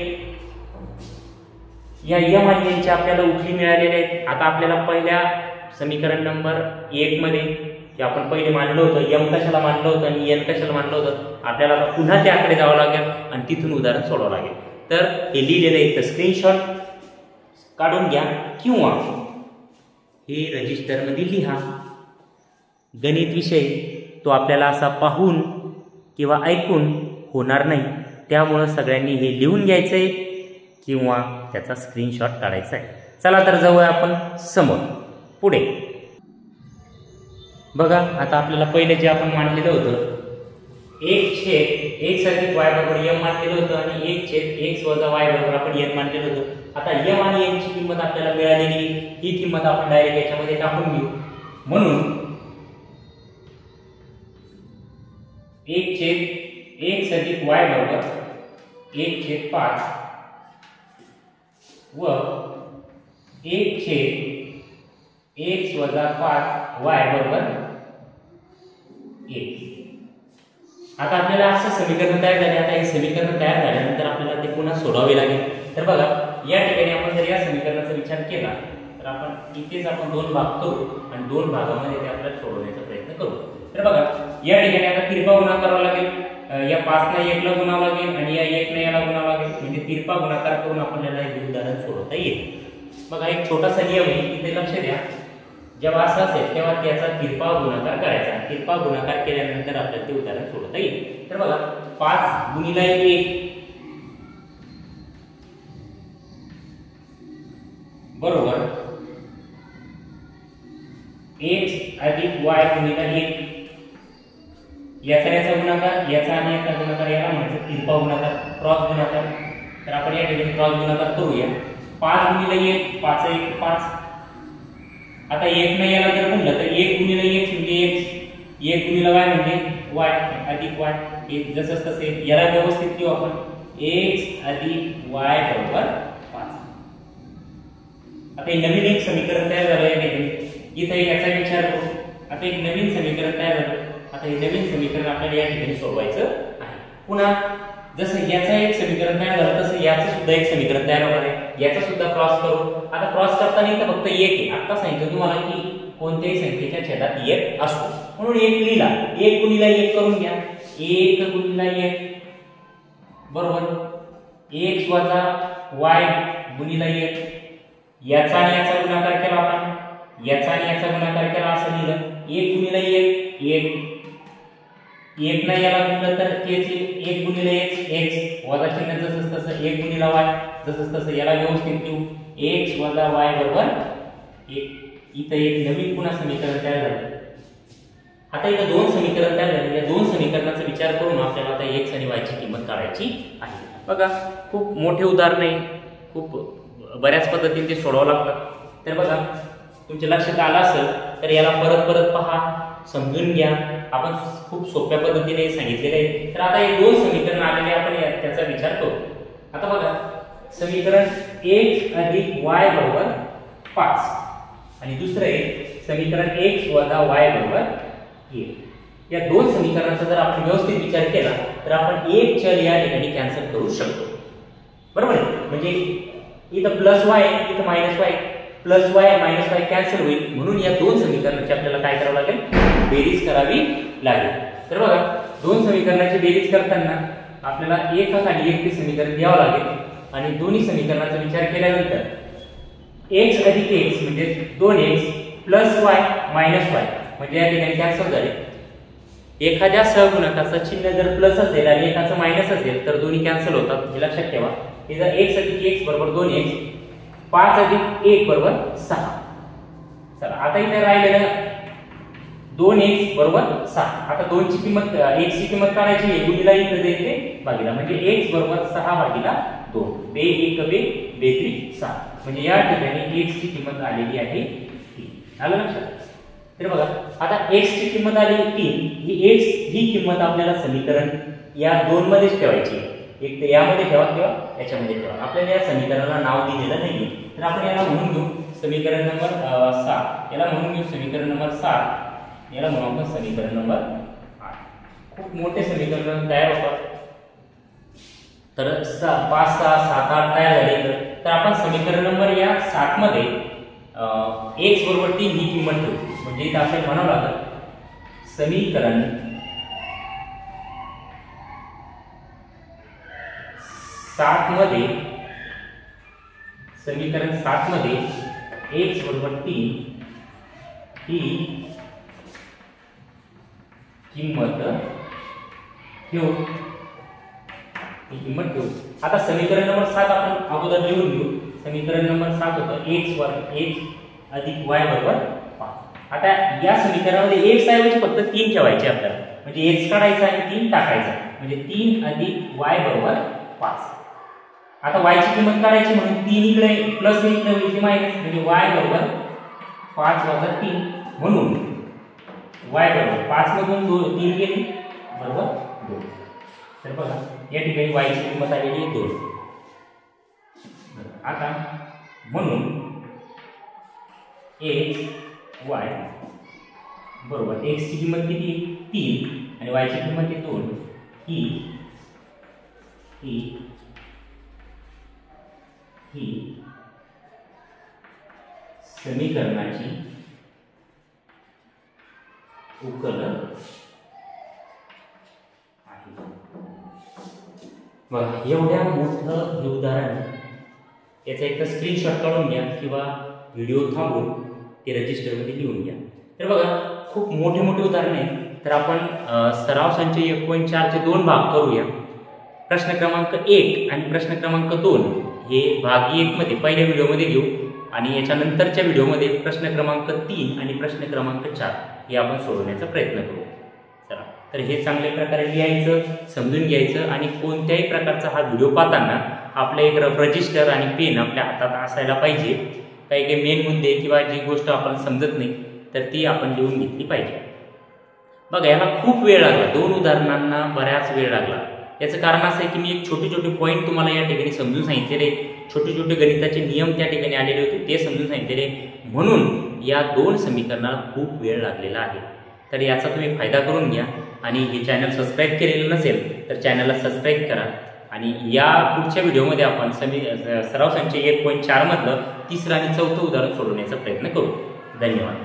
या m आणि n ची आपल्याला उकली मिळालेली आहे. आता आपल्याला पहिल्या समीकरण नंबर 1 मध्ये जे आपण पहिले मांडलं होतं, m कशाला मांडलं होतं आणि n कशाला मांडलं होतं, आपल्याला आता पुन्हा त्याकडे जावं लागेल आणि तिथून उदाहरण सोडवावं लागेल. तर हे लिहिलेलं आहे तर स्क्रीनशॉट काढून घ्या किंवा हे रजिस्टर मध्ये लिहा. गणित विषय तो आपल्याला असा पाहून किंवा ऐकून होणार नाही, त्यामुळे सगळ्यांनी हे लिहून घ्यायचंय किंवा त्याचा स्क्रीनशॉट काढायचा आहे. चला तर जाऊया आपण समोर पुढे. बघा, आता आपल्याला पहिले जे आपण मांडलेलं होतं 1/x अधिक y बरोबर m मांडलेलं होतं आणि 1/x वजा y बरोबर आपण n मांडलेलं होतं. आता m आणि n ची किंमत आपल्याला मिळालेली, ही किंमत आपण डायरेक्ट याच्यामध्ये टाकून घेऊ. म्हणून 1/x अधिक y बरोबर 1/5 व 1/x वजा 5 y बरोबर 1. आता आपल्याला असं समीकरण तयार झाले. आता हे समीकरण तयार झाल्यानंतर आपल्याला ते पुन्हा सोडवावे लागेल. तर बघा, या ठिकाणी आपण जर या समीकरणाचा विचार केला तर आपण इथेच आपण दोन भाग करू आणि दोन भागामध्ये ते आपल्याला सोडवण्याचा प्रयत्न करू. तर बघा, या ठिकाणी आता तिरपा गुणाकार करावा लागेल. या 5 ला 1 ला गुणावं लागेल आणि या 1 ला याला गुणावं लागेल. म्हणजे तिरपा गुणाकार करून आपल्याला हे उदाहरण सोडवता येईल. बघा, एक छोटासा नियम आहे, इथे लक्ष द्या. जेव्हा असं असेल तेव्हा त्याचा तिरपा गुणाकार करायचा. तिरपा गुणाकार केल्यानंतर आपल्याला ते उदाहरण सोडवता येईल. तर बघा, 5 गुणिले 1 बरोबर x अधिक y गुणिले 1. याचा याचा गुणाकार, याचा आणि याचा गुणाकार, याला म्हणायचं तिरपा गुणाकार, क्रॉस गुणाकार. तर आपण या ठिकाणी क्रॉस गुणाकार करूया. 5 गुणिले 1 5 1 5. आता 1 ने याला जर म्हणलं तर 1 गुणिले x म्हणजे x, 1 गुणिले y म्हणजे y अधिक y. हे जसंच तसे याला व्यवस्थित लिहू आपण x अधिक y बरोबर 5. आता हे नवीन एक समीकरण तयार झालं आहे. इथे याचा विचार करू. आता एक नवीन समीकरण तयार झालं. आता हे नवीन समीकरण आपल्याला या ठिकाणी सोडवायचं आहे. पुन्हा जसं याचं एक समीकरण तयार झालं तसं याचं सुद्धा एक समीकरण तयार होणार आहे. याचा सुद्धा क्रॉस करू. आता क्रॉस करताना इथं फक्त 1 आहे. आता सांगितलं तुम्हाला की कोणत्याही संख्येच्या छेदात 1 असतो म्हणून 1 लिहिला. 1 गुणिले 1 करून घ्या. 1 गुणिले 1 बरोबर x वजा y गुणिले 1. याचा आणि याचा गुणाकार केला आपण. याचा आणि याचा गुणाकार केला असं लिहिलं. 1 गुणिले 1 1 ना याला गुणलं तर तेच 1 गुणिले x वजा चिन्ह जसंच तसं 1 गुणिले y जसंच तसं याला व्यवस्थित लिहू x वजा y बरोबर 1. इथं एक नवीन पुन्हा समीकरण तयार झालं. आता इथं दोन समीकरण तयार झाले. या दोन समीकरणाचा विचार करून आपल्याला आता x आणि y ची किंमत काढायची आहे. बघा खूप मोठे उदाहरण आहे. खूप बऱ्याच पद्धतीने ते सोडवावं लागतं. तर बघा तुमच्या लक्षात आलं असेल तर याला परत परत पहा, समजून घ्या. आपण खूप सोप्या पद्धतीने सांगितलेले आहे. तर आता हे दोन समीकरण आलेले आपण त्याचा विचार करू. आता बघा समीकरण x अधिक y बरोबर 5 आणि दुसरं आहे समीकरण x वजा y बरोबर 1. या दोन समीकरणाचा जर आपण व्यवस्थित विचार केला तर आपण एक चल या ठिकाणी कॅन्सल करू शकतो. बरोबर आहे. म्हणजे इथं प्लस y इथं minus y, plus y minus y cancel होईल. म्हणून या दोन समीकरणाची आपल्याला काय करावं लागेल, बेरीज करावी लागेल. तर बघा दोन समीकरणाची बेरीज करताना आपल्याला एकाखाली एक ते समीकरण द्यावं लागेल आणि दोन्ही समीकरणाचा विचार केल्यानंतर x अधिक x म्हणजे 2x plus y minus y म्हणजे या ठिकाणी कॅन्सल झाले. एखाद्या सहगुणकाचं चिन्ह जर प्लस असेल आणि एकाचं मायनस असेल तर दोन्ही कॅन्सल होतात. हे लक्षात ठेवा. हे जर x अधिक x बरोबर 2x, 5 अधिक 1 बरोबर 6. चला आता इथे राहिलेलं 2x बरोबर 6. आता 2 ची किंमत x ची किंमत काढायची आहे. गुणिला इकडे जायचे भागीला म्हणजे x बरोबर 6 भागीला 2. बे 1 बे 3 6 म्हणजे या ठिकाणी x ची किंमत आलेली आहे 3. आलं लक्षात. तर बघा आता x ची किंमत आली 3. ही x ही किंमत आपल्याला समीकरण या दोन मध्येच ठेवायची आहे. एक तर यामध्ये ठेवा किंवा याच्यामध्ये ठेवा. आपल्याला या समीकरणाला नाव दिलेलं नाही तर आपण याला म्हणून घेऊ समीकरण नंबर 7. याला म्हणून घेऊ समीकरण नंबर 7. याला म्हणू आपण समीकरण नंबर 8. खूप मोठे समीकरण तयार होतात. तर 5 6 7 8 तयार झाले. तर आपण समीकरण नंबर या 7 मध्ये x बरोबर 3 ही किंमत ठेवू. म्हणजे इथे आपल्याला म्हणावं लागेल समीकरण 7 मध्ये समीकरण 7 मध्ये x बरोबर 3 ही किंमत ठेवू. आता समीकरण नंबर 7 आपण अगोदर लिहून घेऊ. समीकरण नंबर 7 होतं x वर x अधिक y बरोबर 5. आता या समीकरणामध्ये x ऐवजी फक्त 3 ठेवायचे आपल्याला. म्हणजे x काढायचा आणि 3 टाकायचा म्हणजे 3 अधिक y बरोबर 5. आता y ची किंमत काढायची म्हणून 3 इकडे प्लस इकडे होईल मायनस म्हणजे y बरोबर 5 वजा 3 म्हणून y बरोबर 5 मधून 3 गेले बरोबर 2. तर बघा या ठिकाणी y ची किंमत आलेली आहे 2. आता म्हणून x y बरोबर x ची किंमत किती 3 आणि y ची किंमत 2. ही समीकरणाची उकल आहे. बघा एवढ्या मोठं हे उदाहरण याचा एक स्क्रीनशॉट काढून घ्या किंवा व्हिडिओ थांबवून ते रजिस्टरमध्ये लिहून घ्या. तर बघा खूप मोठे मोठे उदाहरण आहे. तर आपण सराव संच 1.4 चे 2 भाग करूया. प्रश्न क्रमांक 1 आणि प्रश्न क्रमांक 2 हे भाग 1 मध्ये पहिल्या व्हिडिओमध्ये घेऊ आणि याच्यानंतरच्या व्हिडिओमध्ये प्रश्न क्रमांक 3 आणि प्रश्न क्रमांक 4 हे आपण सोडवण्याचा प्रयत्न करू. चला तर हे चांगल्या प्रकारे लिहायचं, समजून घ्यायचं आणि कोणत्याही प्रकारचा हा व्हिडिओ पाहताना आपलं एक रजिस्टर आणि पेन आपल्या हातात असायला पाहिजे. काही काही मेन मुद्दे किंवा जी गोष्ट आपण समजत नाही तर ती आपण लिहून घेतली पाहिजे. बघा, याला खूप वेळ लागला, 2 उदाहरणांना बऱ्याच वेळ लागला. याचं कारण असं आहे की मी एक छोटे छोटे पॉईंट तुम्हाला या ठिकाणी समजून सांगितलेले, छोटे छोटे गणिताचे नियम त्या ठिकाणी आलेले होते ते समजून सांगितलेले, म्हणून या 2 समीकरणाला खूप वेळ लागलेला आहे. तर याचा तुम्ही फायदा करून घ्या आणि हे चॅनल सबस्क्राईब केलेलं नसेल तर चॅनलला सबस्क्राईब करा. आणि या पुढच्या व्हिडिओमध्ये आपण सराव संच 1.4 मधलं 3रं आणि 4थं उदाहरण सोडवण्याचा प्रयत्न करू. धन्यवाद.